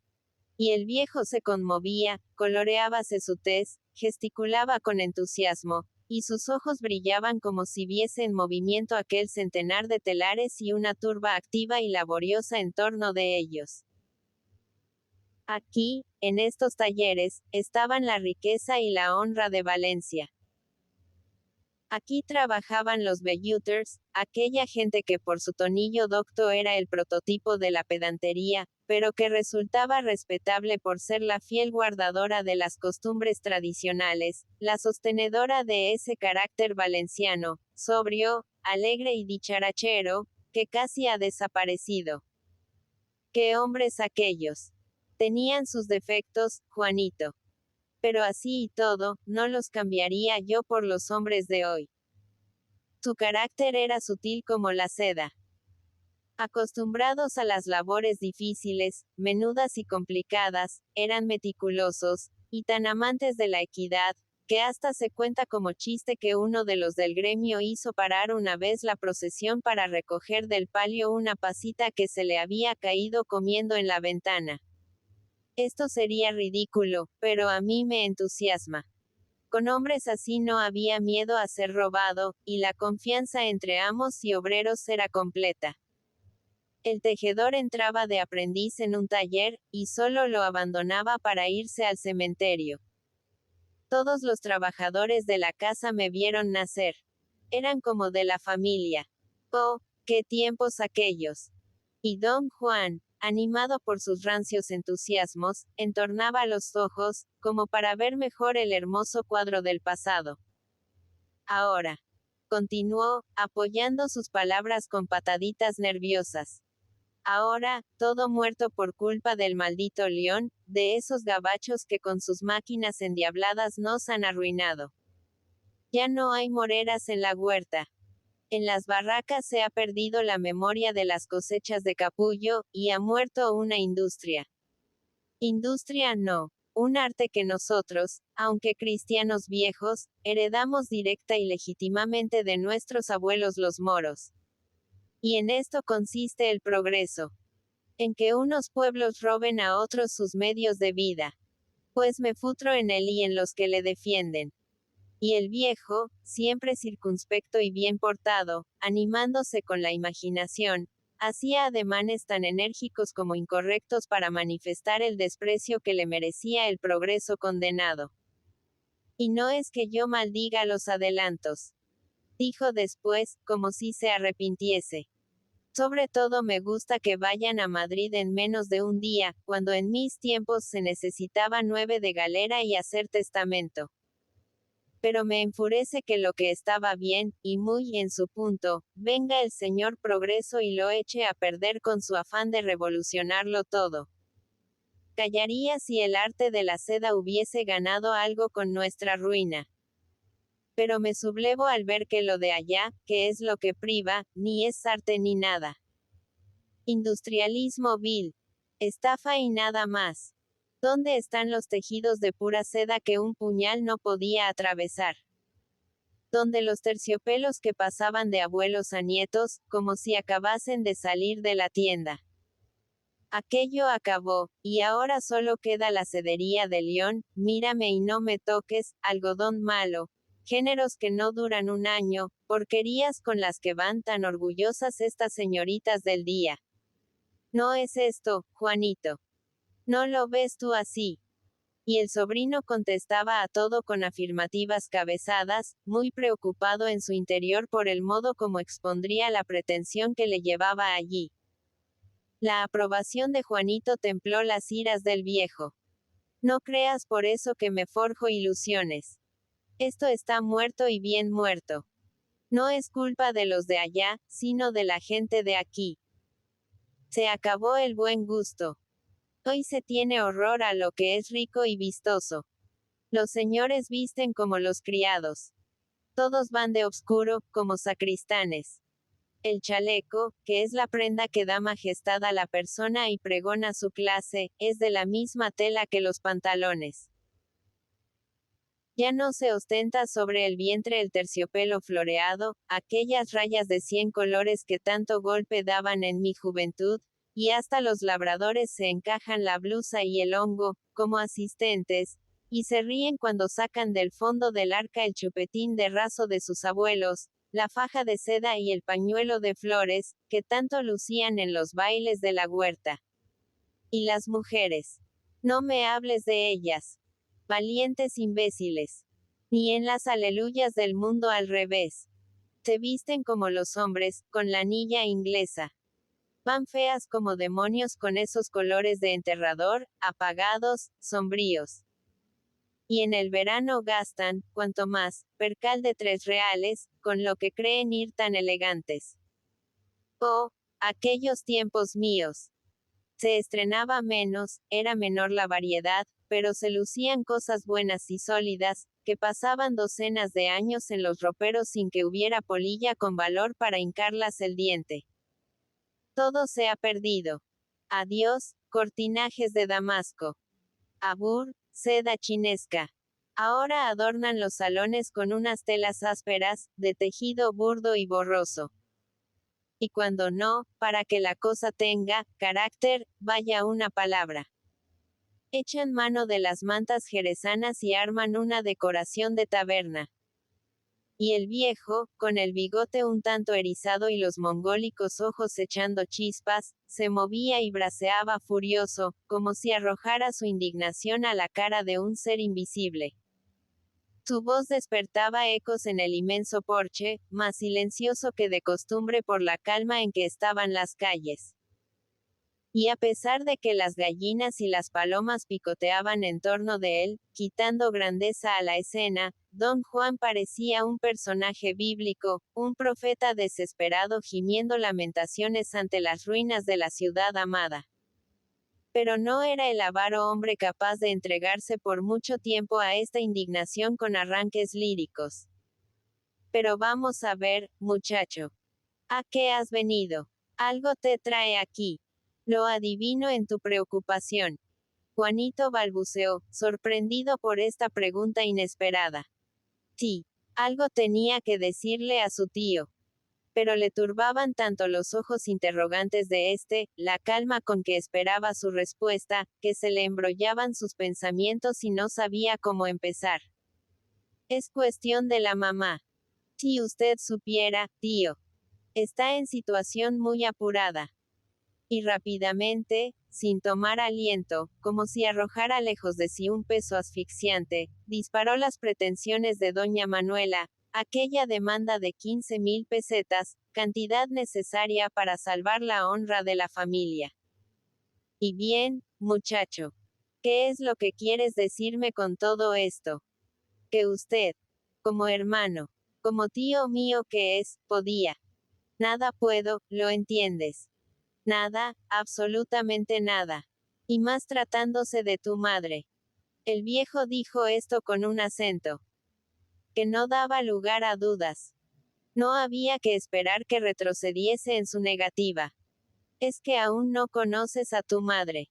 Y el viejo se conmovía, coloreábase su tez, gesticulaba con entusiasmo, y sus ojos brillaban como si viese en movimiento aquel centenar de telares y una turba activa y laboriosa en torno de ellos. Aquí, en estos talleres, estaban la riqueza y la honra de Valencia. Aquí trabajaban los velluters, aquella gente que por su tonillo docto era el prototipo de la pedantería, pero que resultaba respetable por ser la fiel guardadora de las costumbres tradicionales, la sostenedora de ese carácter valenciano, sobrio, alegre y dicharachero, que casi ha desaparecido. ¡Qué hombres aquellos! Tenían sus defectos, Juanito. Pero así y todo, no los cambiaría yo por los hombres de hoy. Su carácter era sutil como la seda. Acostumbrados a las labores difíciles, menudas y complicadas, eran meticulosos, y tan amantes de la equidad, que hasta se cuenta como chiste que uno de los del gremio hizo parar una vez la procesión para recoger del palio una pasita que se le había caído comiendo en la ventana. Esto sería ridículo, pero a mí me entusiasma. Con hombres así no había miedo a ser robado, y la confianza entre amos y obreros era completa. El tejedor entraba de aprendiz en un taller, y solo lo abandonaba para irse al cementerio. Todos los trabajadores de la casa me vieron nacer. Eran como de la familia. Oh, qué tiempos aquellos. Y don Juan, animado por sus rancios entusiasmos, entornaba los ojos, como para ver mejor el hermoso cuadro del pasado. Ahora, continuó, apoyando sus palabras con pataditas nerviosas. Ahora, todo muerto por culpa del maldito león, de esos gabachos que con sus máquinas endiabladas nos han arruinado. Ya no hay moreras en la huerta. En las barracas se ha perdido la memoria de las cosechas de capullo, y ha muerto una industria. Industria no. Un arte que nosotros, aunque cristianos viejos, heredamos directa y legítimamente de nuestros abuelos los moros. Y en esto consiste el progreso. En que unos pueblos roben a otros sus medios de vida. Pues me futro en él y en los que le defienden. Y el viejo, siempre circunspecto y bien portado, animándose con la imaginación, hacía ademanes tan enérgicos como incorrectos para manifestar el desprecio que le merecía el progreso condenado. Y no es que yo maldiga los adelantos. Dijo después, como si se arrepintiese. Sobre todo me gusta que vayan a Madrid en menos de un día, cuando en mis tiempos se necesitaba 9 de galera y hacer testamento. Pero me enfurece que lo que estaba bien, y muy en su punto, venga el señor Progreso y lo eche a perder con su afán de revolucionarlo todo. Callaría si el arte de la seda hubiese ganado algo con nuestra ruina. Pero me sublevo al ver que lo de allá, que es lo que priva, ni es arte ni nada. Industrialismo vil. Estafa y nada más. ¿Dónde están los tejidos de pura seda que un puñal no podía atravesar? donde los terciopelos que pasaban de abuelos a nietos, como si acabasen de salir de la tienda. Aquello acabó, y ahora solo queda la sedería de León, mírame y no me toques, algodón malo, géneros que no duran un año, porquerías con las que van tan orgullosas estas señoritas del día. No es esto, Juanito. ¿No lo ves tú así? Y el sobrino contestaba a todo con afirmativas cabezadas, muy preocupado en su interior por el modo como expondría la pretensión que le llevaba allí. La aprobación de Juanito templó las iras del viejo. No creas por eso que me forjo ilusiones. Esto está muerto y bien muerto. No es culpa de los de allá, sino de la gente de aquí. Se acabó el buen gusto. Hoy se tiene horror a lo que es rico y vistoso. Los señores visten como los criados. Todos van de obscuro, como sacristanes. El chaleco, que es la prenda que da majestad a la persona y pregona su clase, es de la misma tela que los pantalones. Ya no se ostenta sobre el vientre el terciopelo floreado, aquellas rayas de 100 colores que tanto golpe daban en mi juventud, y hasta los labradores se encajan la blusa y el hongo, como asistentes, y se ríen cuando sacan del fondo del arca el chupetín de raso de sus abuelos, la faja de seda y el pañuelo de flores, que tanto lucían en los bailes de la huerta. Y las mujeres. No me hables de ellas. Valientes imbéciles. Ni en las aleluyas del mundo al revés. Se visten como los hombres, con la anilla inglesa. Van feas como demonios con esos colores de enterrador, apagados, sombríos. Y en el verano gastan, cuanto más, percal de 3 reales, con lo que creen ir tan elegantes. Oh, aquellos tiempos míos. Se estrenaba menos, era menor la variedad, pero se lucían cosas buenas y sólidas, que pasaban docenas de años en los roperos sin que hubiera polilla con valor para hincarlas el diente. Todo se ha perdido. Adiós, cortinajes de Damasco. Abur, seda chinesca. Ahora adornan los salones con unas telas ásperas, de tejido burdo y borroso. Y cuando no, para que la cosa tenga carácter, vaya una palabra. Echan mano de las mantas jerezanas y arman una decoración de taberna. Y el viejo, con el bigote un tanto erizado y los mongólicos ojos echando chispas, se movía y braceaba furioso, como si arrojara su indignación a la cara de un ser invisible. Su voz despertaba ecos en el inmenso porche, más silencioso que de costumbre por la calma en que estaban las calles. Y a pesar de que las gallinas y las palomas picoteaban en torno de él, quitando grandeza a la escena, don Juan parecía un personaje bíblico, un profeta desesperado gimiendo lamentaciones ante las ruinas de la ciudad amada. Pero no era el avaro hombre capaz de entregarse por mucho tiempo a esta indignación con arranques líricos. Pero vamos a ver, muchacho. ¿A qué has venido? Algo te trae aquí. Lo adivino en tu preocupación. Juanito balbuceó, sorprendido por esta pregunta inesperada. Sí, algo tenía que decirle a su tío. Pero le turbaban tanto los ojos interrogantes de éste, la calma con que esperaba su respuesta, que se le embrollaban sus pensamientos y no sabía cómo empezar. Es cuestión de la mamá. Si usted supiera, tío. Está en situación muy apurada. Y rápidamente, sin tomar aliento, como si arrojara lejos de sí un peso asfixiante, disparó las pretensiones de doña Manuela, aquella demanda de 15,000 pesetas, cantidad necesaria para salvar la honra de la familia. Y bien, muchacho. ¿Qué es lo que quieres decirme con todo esto? Que usted, como hermano, como tío mío que es, podía. Nada puedo, ¿lo entiendes? Nada, absolutamente nada. Y más tratándose de tu madre. El viejo dijo esto con un acento que no daba lugar a dudas. No había que esperar que retrocediese en su negativa. Es que aún no conoces a tu madre.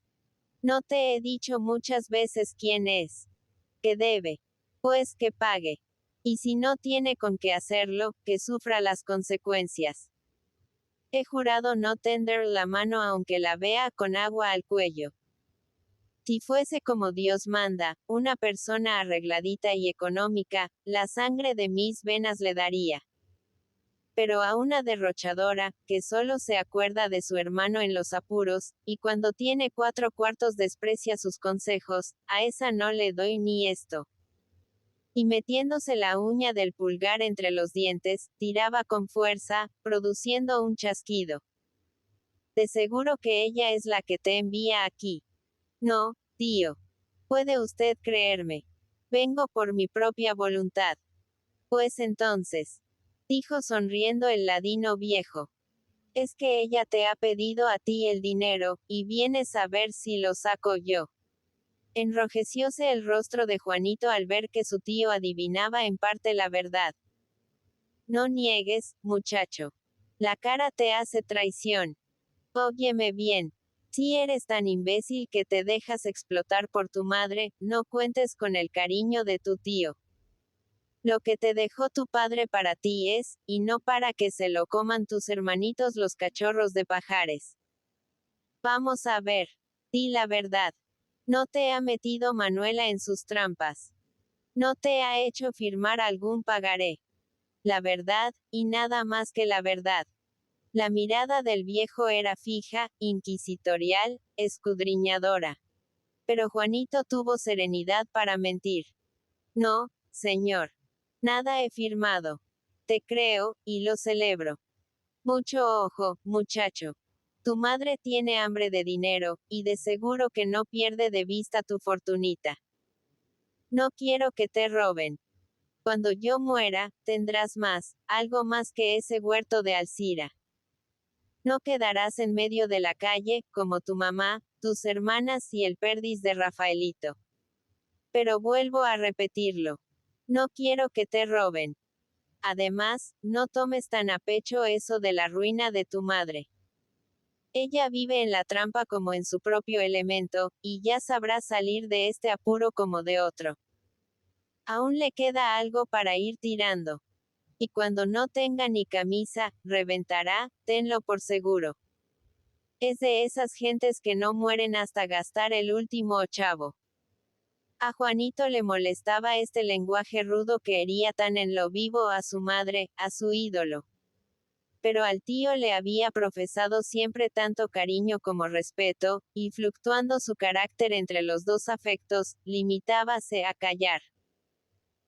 No te he dicho muchas veces quién es. Que debe. Pues que pague. Y si no tiene con qué hacerlo, que sufra las consecuencias. He jurado no tender la mano aunque la vea con agua al cuello. Si fuese como Dios manda, una persona arregladita y económica, la sangre de mis venas le daría. Pero a una derrochadora, que solo se acuerda de su hermano en los apuros, y cuando tiene 4 cuartos desprecia sus consejos, a esa no le doy ni esto. Y metiéndose la uña del pulgar entre los dientes, tiraba con fuerza, produciendo un chasquido. De seguro que ella es la que te envía aquí. No, tío. ¿Puede usted creerme? Vengo por mi propia voluntad. Pues entonces, dijo sonriendo el ladino viejo. Es que ella te ha pedido a ti el dinero, y vienes a ver si lo saco yo. Enrojecióse el rostro de Juanito al ver que su tío adivinaba en parte la verdad. No niegues, muchacho. La cara te hace traición. Óyeme bien. Si eres tan imbécil que te dejas explotar por tu madre, no cuentes con el cariño de tu tío. Lo que te dejó tu padre para ti es, y no para que se lo coman tus hermanitos los cachorros de pajares. Vamos a ver. Di la verdad. No te ha metido Manuela en sus trampas. No te ha hecho firmar algún pagaré. La verdad, y nada más que la verdad. La mirada del viejo era fija, inquisitorial, escudriñadora. Pero Juanito tuvo serenidad para mentir. No, señor. Nada he firmado. Te creo, y lo celebro. Mucho ojo, muchacho. Tu madre tiene hambre de dinero, y de seguro que no pierde de vista tu fortunita. No quiero que te roben. Cuando yo muera, tendrás más, algo más que ese huerto de Alcira. No quedarás en medio de la calle, como tu mamá, tus hermanas y el perdiz de Rafaelito. Pero vuelvo a repetirlo. No quiero que te roben. Además, no tomes tan a pecho eso de la ruina de tu madre. Ella vive en la trampa como en su propio elemento, y ya sabrá salir de este apuro como de otro. Aún le queda algo para ir tirando. Y cuando no tenga ni camisa, reventará, tenlo por seguro. Es de esas gentes que no mueren hasta gastar el último ochavo. A Juanito le molestaba este lenguaje rudo que hería tan en lo vivo a su madre, a su ídolo. Pero al tío le había profesado siempre tanto cariño como respeto, y fluctuando su carácter entre los dos afectos, limitábase a callar.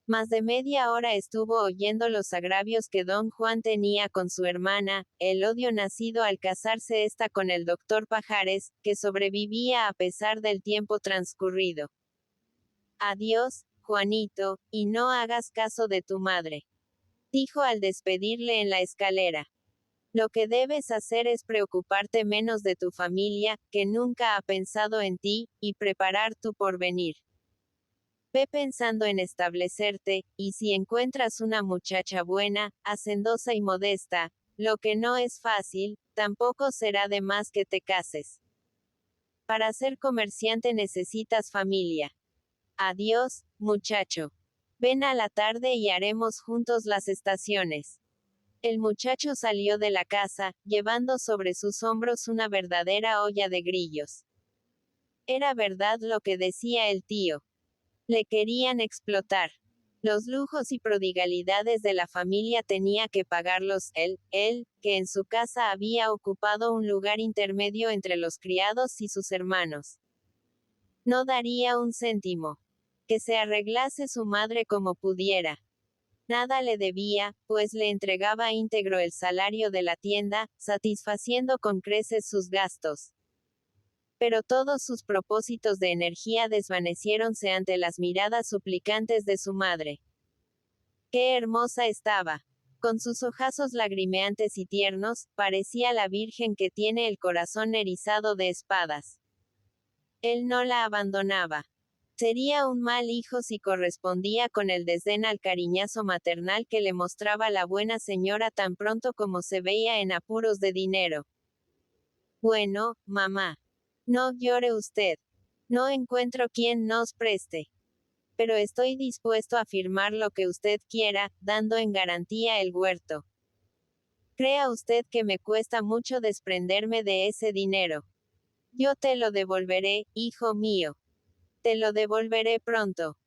Más de media hora estuvo oyendo los agravios que don Juan tenía con su hermana, el odio nacido al casarse ésta con el doctor Pajares, que sobrevivía a pesar del tiempo transcurrido. Adiós, Juanito, y no hagas caso de tu madre. Dijo al despedirle en la escalera. Lo que debes hacer es preocuparte menos de tu familia, que nunca ha pensado en ti, y preparar tu porvenir. Ve pensando en establecerte, y si encuentras una muchacha buena, hacendosa y modesta, lo que no es fácil, tampoco será de más que te cases. Para ser comerciante necesitas familia. Adiós, muchacho. Ven a la tarde y haremos juntos las estaciones. El muchacho salió de la casa, llevando sobre sus hombros una verdadera olla de grillos. Era verdad lo que decía el tío. Le querían explotar. Los lujos y prodigalidades de la familia tenía que pagarlos él, que en su casa había ocupado un lugar intermedio entre los criados y sus hermanos. No daría un céntimo. Que se arreglase su madre como pudiera. Nada le debía, pues le entregaba íntegro el salario de la tienda, satisfaciendo con creces sus gastos. Pero todos sus propósitos de energía desvaneciéronse ante las miradas suplicantes de su madre. ¡Qué hermosa estaba! Con sus ojazos lagrimeantes y tiernos, parecía la Virgen que tiene el corazón erizado de espadas. Él no la abandonaba. Sería un mal hijo si correspondía con el desdén al cariñazo maternal que le mostraba la buena señora tan pronto como se veía en apuros de dinero. Bueno, mamá. No llore usted. No encuentro quien nos preste. pero estoy dispuesto a firmar lo que usted quiera, dando en garantía el huerto. Crea usted que me cuesta mucho desprenderme de ese dinero. Yo te lo devolveré, hijo mío. Te lo devolveré pronto,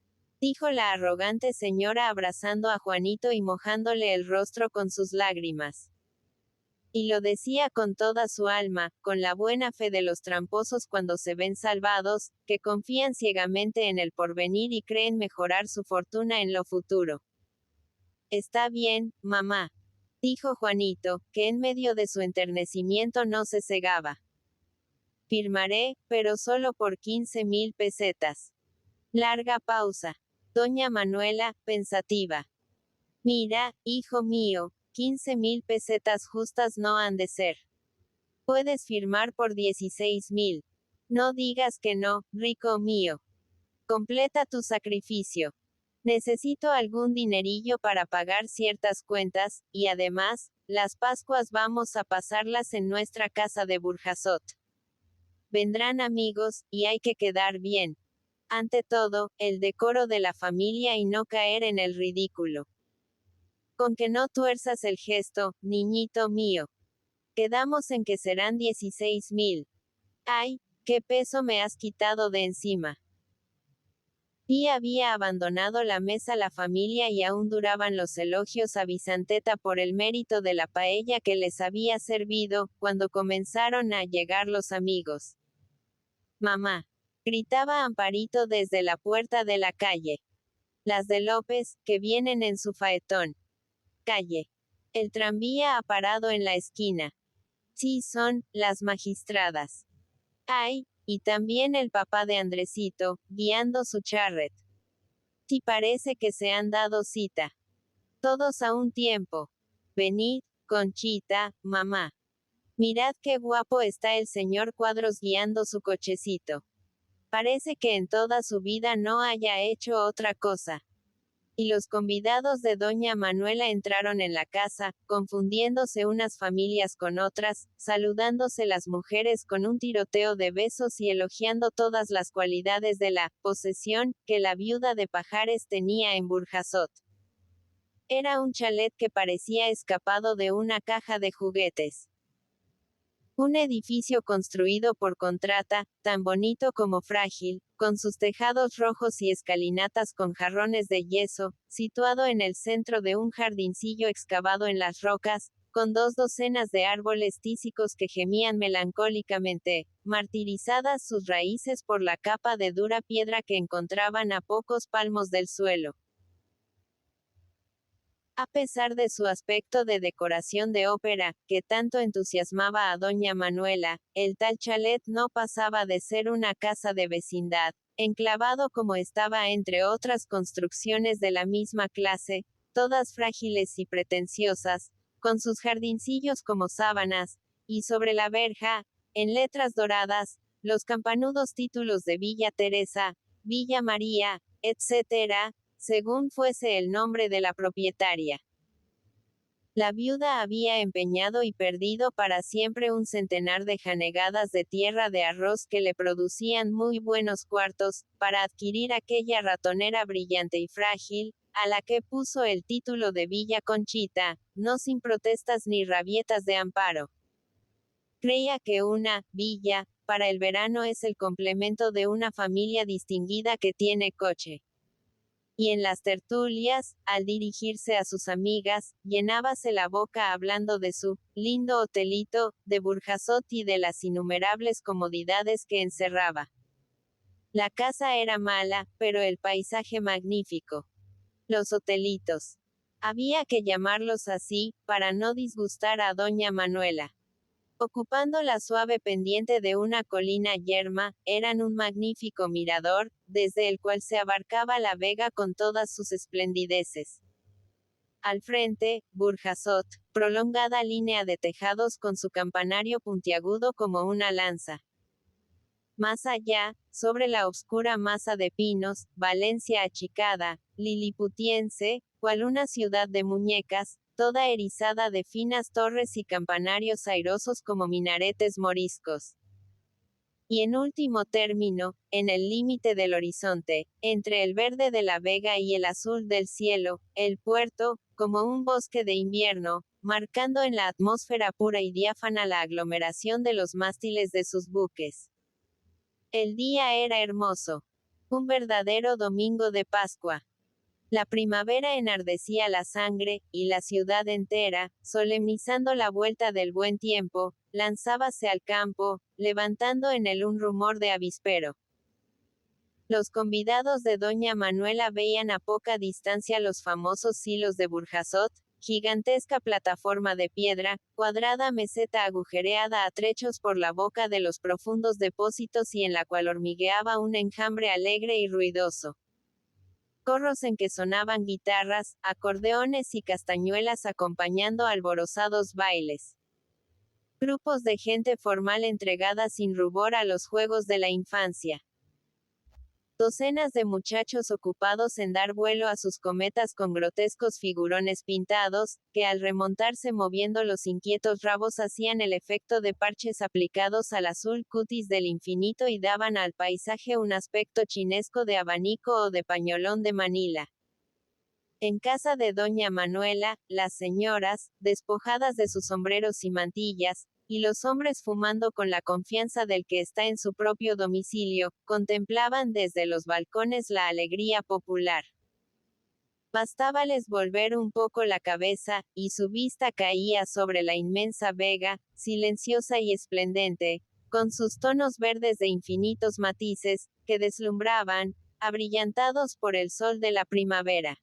dijo la arrogante señora abrazando a Juanito y mojándole el rostro con sus lágrimas. Y lo decía con toda su alma, con la buena fe de los tramposos cuando se ven salvados, que confían ciegamente en el porvenir y creen mejorar su fortuna en lo futuro. Está bien, mamá, dijo Juanito, que en medio de su enternecimiento no se cegaba. Firmaré, pero solo por 15,000 pesetas. Larga pausa. Doña Manuela, pensativa. Mira, hijo mío, 15,000 pesetas justas no han de ser. Puedes firmar por 16,000. No digas que no, rico mío. Completa tu sacrificio. Necesito algún dinerillo para pagar ciertas cuentas, y además, las Pascuas vamos a pasarlas en nuestra casa de Burjasot. Vendrán amigos, y hay que quedar bien. Ante todo, el decoro de la familia y no caer en el ridículo. Con que no tuerzas el gesto, niñito mío. Quedamos en que serán 16,000. Ay, qué peso me has quitado de encima. Y había abandonado la mesa la familia y aún duraban los elogios a Vicenteta por el mérito de la paella que les había servido, cuando comenzaron a llegar los amigos. Mamá, gritaba Amparito desde la puerta de la calle. Las de López, que vienen en su faetón. Calle. El tranvía ha parado en la esquina. Sí, son las magistradas. Ay, y también el papá de Andresito, guiando su charret. Sí, parece que se han dado cita. Todos a un tiempo. Venid, Conchita, mamá. Mirad qué guapo está el señor Cuadros guiando su cochecito. Parece que en toda su vida no haya hecho otra cosa. Y los convidados de doña Manuela entraron en la casa, confundiéndose unas familias con otras, saludándose las mujeres con un tiroteo de besos y elogiando todas las cualidades de la posesión que la viuda de Pajares tenía en Burjasot. Era un chalet que parecía escapado de una caja de juguetes. Un edificio construido por contrata, tan bonito como frágil, con sus tejados rojos y escalinatas con jarrones de yeso, situado en el centro de un jardincillo excavado en las rocas, con 2 docenas de árboles tísicos que gemían melancólicamente, martirizadas sus raíces por la capa de dura piedra que encontraban a pocos palmos del suelo. A pesar de su aspecto de decoración de ópera, que tanto entusiasmaba a doña Manuela, el tal chalet no pasaba de ser una casa de vecindad, enclavado como estaba entre otras construcciones de la misma clase, todas frágiles y pretenciosas, con sus jardincillos como sábanas, y sobre la verja, en letras doradas, los campanudos títulos de Villa Teresa, Villa María, etc., según fuese el nombre de la propietaria. La viuda había empeñado y perdido para siempre un centenar de janegadas de tierra de arroz que le producían muy buenos cuartos, para adquirir aquella ratonera brillante y frágil, a la que puso el título de Villa Conchita, no sin protestas ni rabietas de amparo. Creía que una villa, para el verano es el complemento de una familia distinguida que tiene coche. Y en las tertulias, al dirigirse a sus amigas, llenábase la boca hablando de su lindo hotelito, de Burjasot y de las innumerables comodidades que encerraba. La casa era mala, pero el paisaje magnífico. Los hotelitos. Había que llamarlos así, para no disgustar a doña Manuela. Ocupando la suave pendiente de una colina yerma, eran un magnífico mirador, desde el cual se abarcaba la vega con todas sus esplendideces. Al frente, Burjasot, prolongada línea de tejados con su campanario puntiagudo como una lanza. Más allá, sobre la oscura masa de pinos, Valencia achicada, liliputiense, cual una ciudad de muñecas, toda erizada de finas torres y campanarios airosos como minaretes moriscos. Y en último término, en el límite del horizonte, entre el verde de la vega y el azul del cielo, el puerto, como un bosque de invierno, marcando en la atmósfera pura y diáfana la aglomeración de los mástiles de sus buques. El día era hermoso. Un verdadero domingo de Pascua. La primavera enardecía la sangre, y la ciudad entera, solemnizando la vuelta del buen tiempo, lanzábase al campo, levantando en él un rumor de avispero. Los convidados de doña Manuela veían a poca distancia los famosos silos de Burjasot, gigantesca plataforma de piedra, cuadrada meseta agujereada a trechos por la boca de los profundos depósitos y en la cual hormigueaba un enjambre alegre y ruidoso. Corros en que sonaban guitarras, acordeones y castañuelas acompañando alborozados bailes. Grupos de gente formal entregada sin rubor a los juegos de la infancia. Docenas de muchachos ocupados en dar vuelo a sus cometas con grotescos figurones pintados, que al remontarse moviendo los inquietos rabos hacían el efecto de parches aplicados al azul cutis del infinito y daban al paisaje un aspecto chinesco de abanico o de pañolón de Manila. En casa de doña Manuela, las señoras, despojadas de sus sombreros y mantillas, y los hombres fumando con la confianza del que está en su propio domicilio, contemplaban desde los balcones la alegría popular. Bastábales volver un poco la cabeza, y su vista caía sobre la inmensa vega, silenciosa y esplendente, con sus tonos verdes de infinitos matices, que deslumbraban, abrillantados por el sol de la primavera.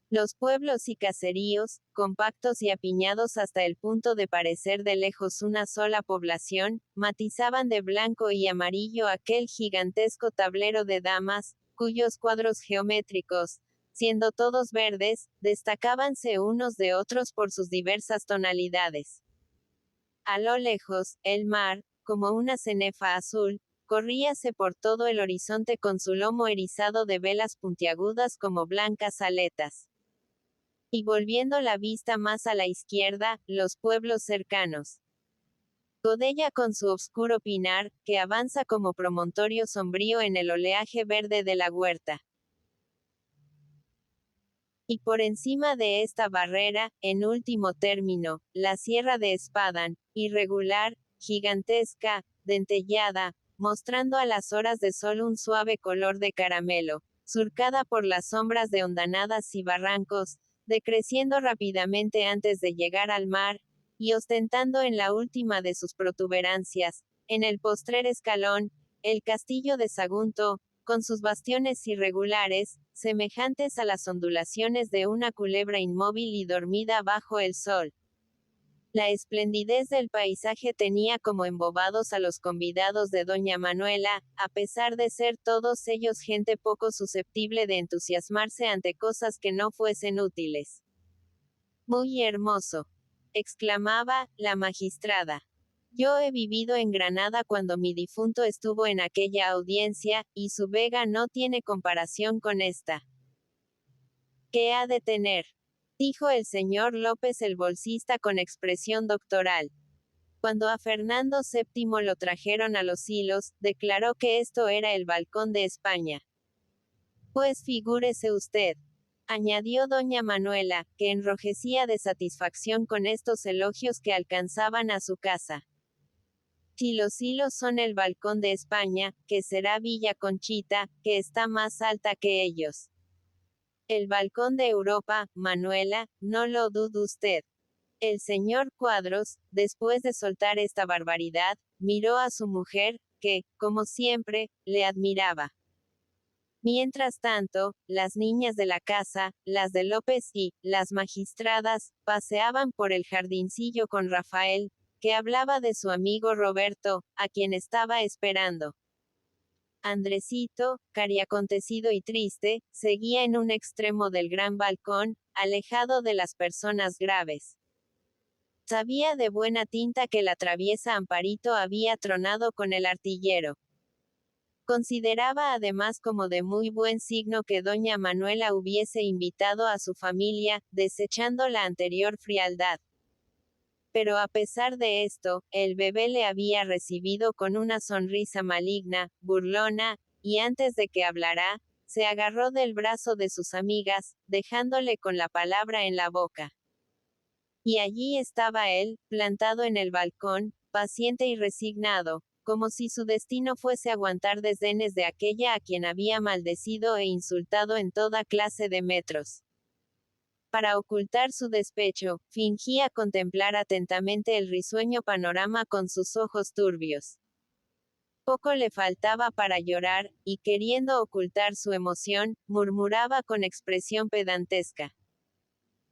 Los pueblos y caseríos, compactos y apiñados hasta el punto de parecer de lejos una sola población, matizaban de blanco y amarillo aquel gigantesco tablero de damas, cuyos cuadros geométricos, siendo todos verdes, destacábanse unos de otros por sus diversas tonalidades. A lo lejos, el mar, como una cenefa azul, corríase por todo el horizonte con su lomo erizado de velas puntiagudas como blancas aletas. Y volviendo la vista más a la izquierda, los pueblos cercanos. Godella con su oscuro pinar, que avanza como promontorio sombrío en el oleaje verde de la huerta. Y por encima de esta barrera, en último término, la sierra de Espadan, irregular, gigantesca, dentellada, mostrando a las horas de sol un suave color de caramelo, surcada por las sombras de hondanadas y barrancos, decreciendo rápidamente antes de llegar al mar, y ostentando en la última de sus protuberancias, en el postrer escalón, el castillo de Sagunto, con sus bastiones irregulares, semejantes a las ondulaciones de una culebra inmóvil y dormida bajo el sol. La esplendidez del paisaje tenía como embobados a los convidados de doña Manuela, a pesar de ser todos ellos gente poco susceptible de entusiasmarse ante cosas que no fuesen útiles. Muy hermoso, exclamaba la magistrada. Yo he vivido en Granada cuando mi difunto estuvo en aquella audiencia, y su vega no tiene comparación con esta. ¿Qué ha de tener?, dijo el señor López el bolsista con expresión doctoral. Cuando a Fernando VII lo trajeron a los hilos, declaró que esto era el balcón de España. Pues figúrese usted, añadió doña Manuela, que enrojecía de satisfacción con estos elogios que alcanzaban a su casa. Si los hilos son el balcón de España, que será Villa Conchita, que está más alta que ellos. El balcón de Europa, Manuela, no lo dude usted. El señor Cuadros, después de soltar esta barbaridad, miró a su mujer, que, como siempre, le admiraba. Mientras tanto, las niñas de la casa, las de López y las magistradas, paseaban por el jardincillo con Rafael, que hablaba de su amigo Roberto, a quien estaba esperando. Andresito, cariacontecido y triste, seguía en un extremo del gran balcón, alejado de las personas graves. Sabía de buena tinta que la traviesa Amparito había tronado con el artillero. Consideraba además como de muy buen signo que doña Manuela hubiese invitado a su familia, desechando la anterior frialdad. Pero a pesar de esto, el bebé le había recibido con una sonrisa maligna, burlona, y antes de que hablara, se agarró del brazo de sus amigas, dejándole con la palabra en la boca. Y allí estaba él, plantado en el balcón, paciente y resignado, como si su destino fuese aguantar desdenes de aquella a quien había maldecido e insultado en toda clase de metros. Para ocultar su despecho, fingía contemplar atentamente el risueño panorama con sus ojos turbios. Poco le faltaba para llorar, y queriendo ocultar su emoción, murmuraba con expresión pedantesca.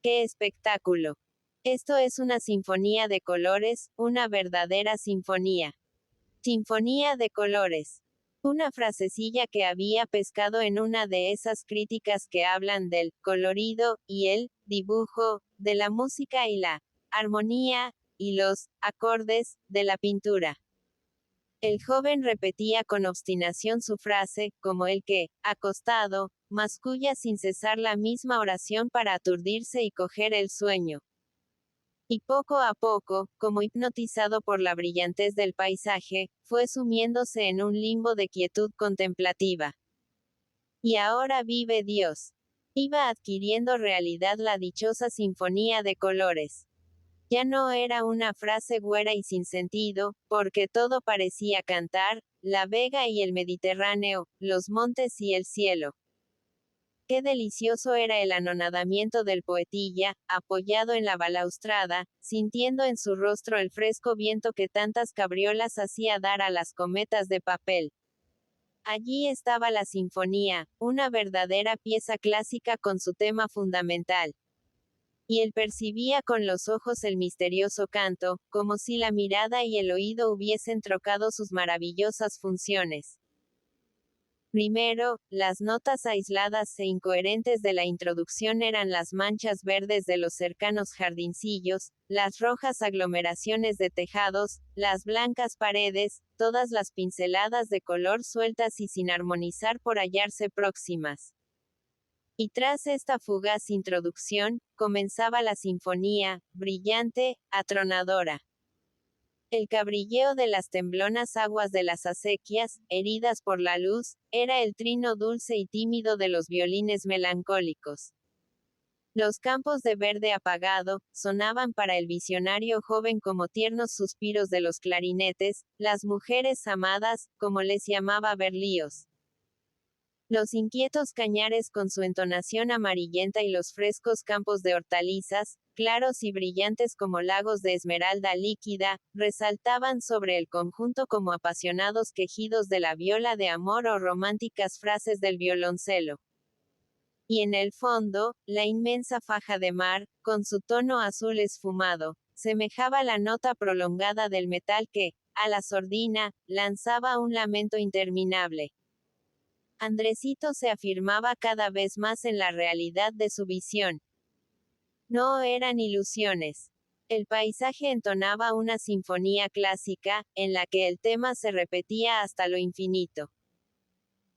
¡Qué espectáculo! Esto es una sinfonía de colores, una verdadera sinfonía. Sinfonía de colores. Una frasecilla que había pescado en una de esas críticas que hablan del colorido y el dibujo, de la música y la armonía y los acordes de la pintura. El joven repetía con obstinación su frase, como el que, acostado, masculla sin cesar la misma oración para aturdirse y coger el sueño. Y poco a poco, como hipnotizado por la brillantez del paisaje, fue sumiéndose en un limbo de quietud contemplativa. Y ahora vive Dios. Iba adquiriendo realidad la dichosa sinfonía de colores. Ya no era una frase güera y sin sentido, porque todo parecía cantar, la vega y el Mediterráneo, los montes y el cielo. Qué delicioso era el anonadamiento del poetilla, apoyado en la balaustrada, sintiendo en su rostro el fresco viento que tantas cabriolas hacía dar a las cometas de papel. Allí estaba la sinfonía, una verdadera pieza clásica con su tema fundamental. Y él percibía con los ojos el misterioso canto, como si la mirada y el oído hubiesen trocado sus maravillosas funciones. Primero, las notas aisladas e incoherentes de la introducción eran las manchas verdes de los cercanos jardincillos, las rojas aglomeraciones de tejados, las blancas paredes, todas las pinceladas de color sueltas y sin armonizar por hallarse próximas. Y tras esta fugaz introducción, comenzaba la sinfonía, brillante, atronadora. El cabrilleo de las temblonas aguas de las acequias, heridas por la luz, era el trino dulce y tímido de los violines melancólicos. Los campos de verde apagado, sonaban para el visionario joven como tiernos suspiros de los clarinetes, las mujeres amadas, como les llamaba Berlioz. Los inquietos cañares con su entonación amarillenta y los frescos campos de hortalizas, claros y brillantes como lagos de esmeralda líquida, resaltaban sobre el conjunto como apasionados quejidos de la viola de amor o románticas frases del violoncelo. Y en el fondo, la inmensa faja de mar, con su tono azul esfumado, semejaba la nota prolongada del metal que, a la sordina, lanzaba un lamento interminable. Andresito se afirmaba cada vez más en la realidad de su visión. No eran ilusiones. El paisaje entonaba una sinfonía clásica, en la que el tema se repetía hasta lo infinito.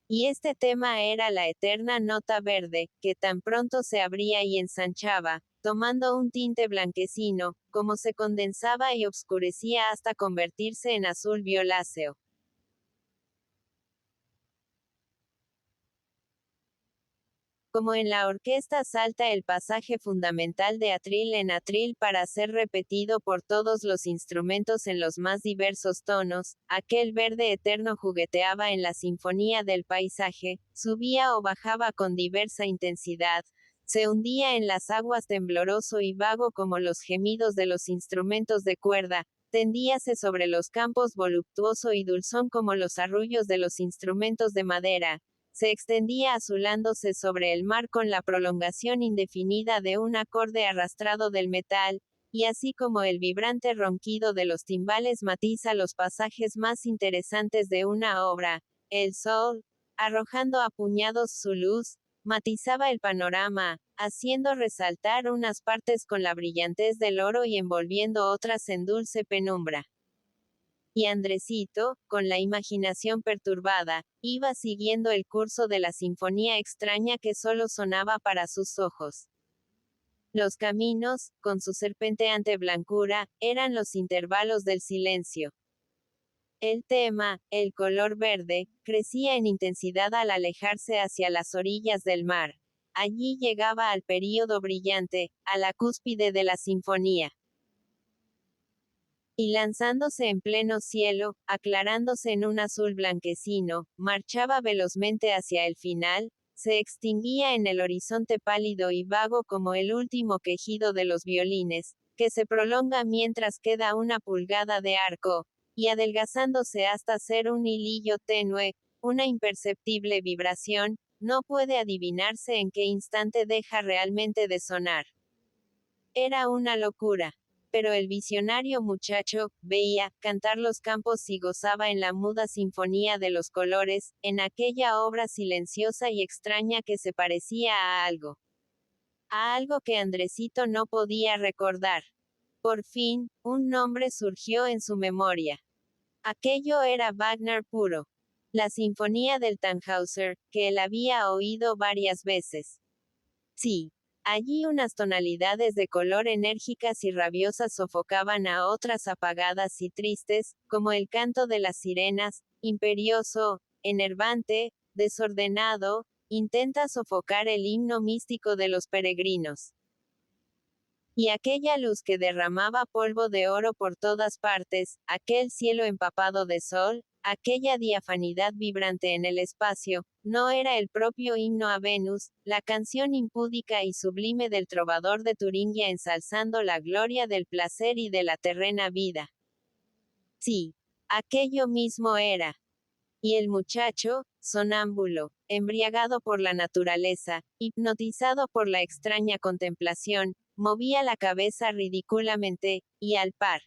Y este tema era la eterna nota verde, que tan pronto se abría y ensanchaba, tomando un tinte blanquecino, como se condensaba y obscurecía hasta convertirse en azul violáceo. Como en la orquesta salta el pasaje fundamental de atril en atril para ser repetido por todos los instrumentos en los más diversos tonos, aquel verde eterno jugueteaba en la sinfonía del paisaje, subía o bajaba con diversa intensidad, se hundía en las aguas tembloroso y vago como los gemidos de los instrumentos de cuerda, tendíase sobre los campos voluptuoso y dulzón como los arrullos de los instrumentos de madera, se extendía azulándose sobre el mar con la prolongación indefinida de un acorde arrastrado del metal, y así como el vibrante ronquido de los timbales matiza los pasajes más interesantes de una obra, el sol, arrojando a puñados su luz, matizaba el panorama, haciendo resaltar unas partes con la brillantez del oro y envolviendo otras en dulce penumbra. Y Andresito, con la imaginación perturbada, iba siguiendo el curso de la sinfonía extraña que solo sonaba para sus ojos. Los caminos, con su serpenteante blancura, eran los intervalos del silencio. El tema, el color verde, crecía en intensidad al alejarse hacia las orillas del mar. Allí llegaba al período brillante, a la cúspide de la sinfonía. Y lanzándose en pleno cielo, aclarándose en un azul blanquecino, marchaba velozmente hacia el final, se extinguía en el horizonte pálido y vago como el último quejido de los violines, que se prolonga mientras queda una pulgada de arco, y adelgazándose hasta ser un hilillo tenue, una imperceptible vibración, no puede adivinarse en qué instante deja realmente de sonar. Era una locura. Pero el visionario muchacho, veía, cantar los campos y gozaba en la muda sinfonía de los colores, en aquella obra silenciosa y extraña que se parecía a algo. A algo que Andresito no podía recordar. Por fin, un nombre surgió en su memoria. Aquello era Wagner puro. La sinfonía del Tannhäuser, que él había oído varias veces. Sí. Allí unas tonalidades de color enérgicas y rabiosas sofocaban a otras apagadas y tristes, como el canto de las sirenas, imperioso, enervante, desordenado, intenta sofocar el himno místico de los peregrinos. Y aquella luz que derramaba polvo de oro por todas partes, aquel cielo empapado de sol, aquella diafanidad vibrante en el espacio, no era el propio himno a Venus, la canción impúdica y sublime del trovador de Turingia ensalzando la gloria del placer y de la terrena vida. Sí, aquello mismo era. Y el muchacho, sonámbulo, embriagado por la naturaleza, hipnotizado por la extraña contemplación, movía la cabeza ridículamente, y al par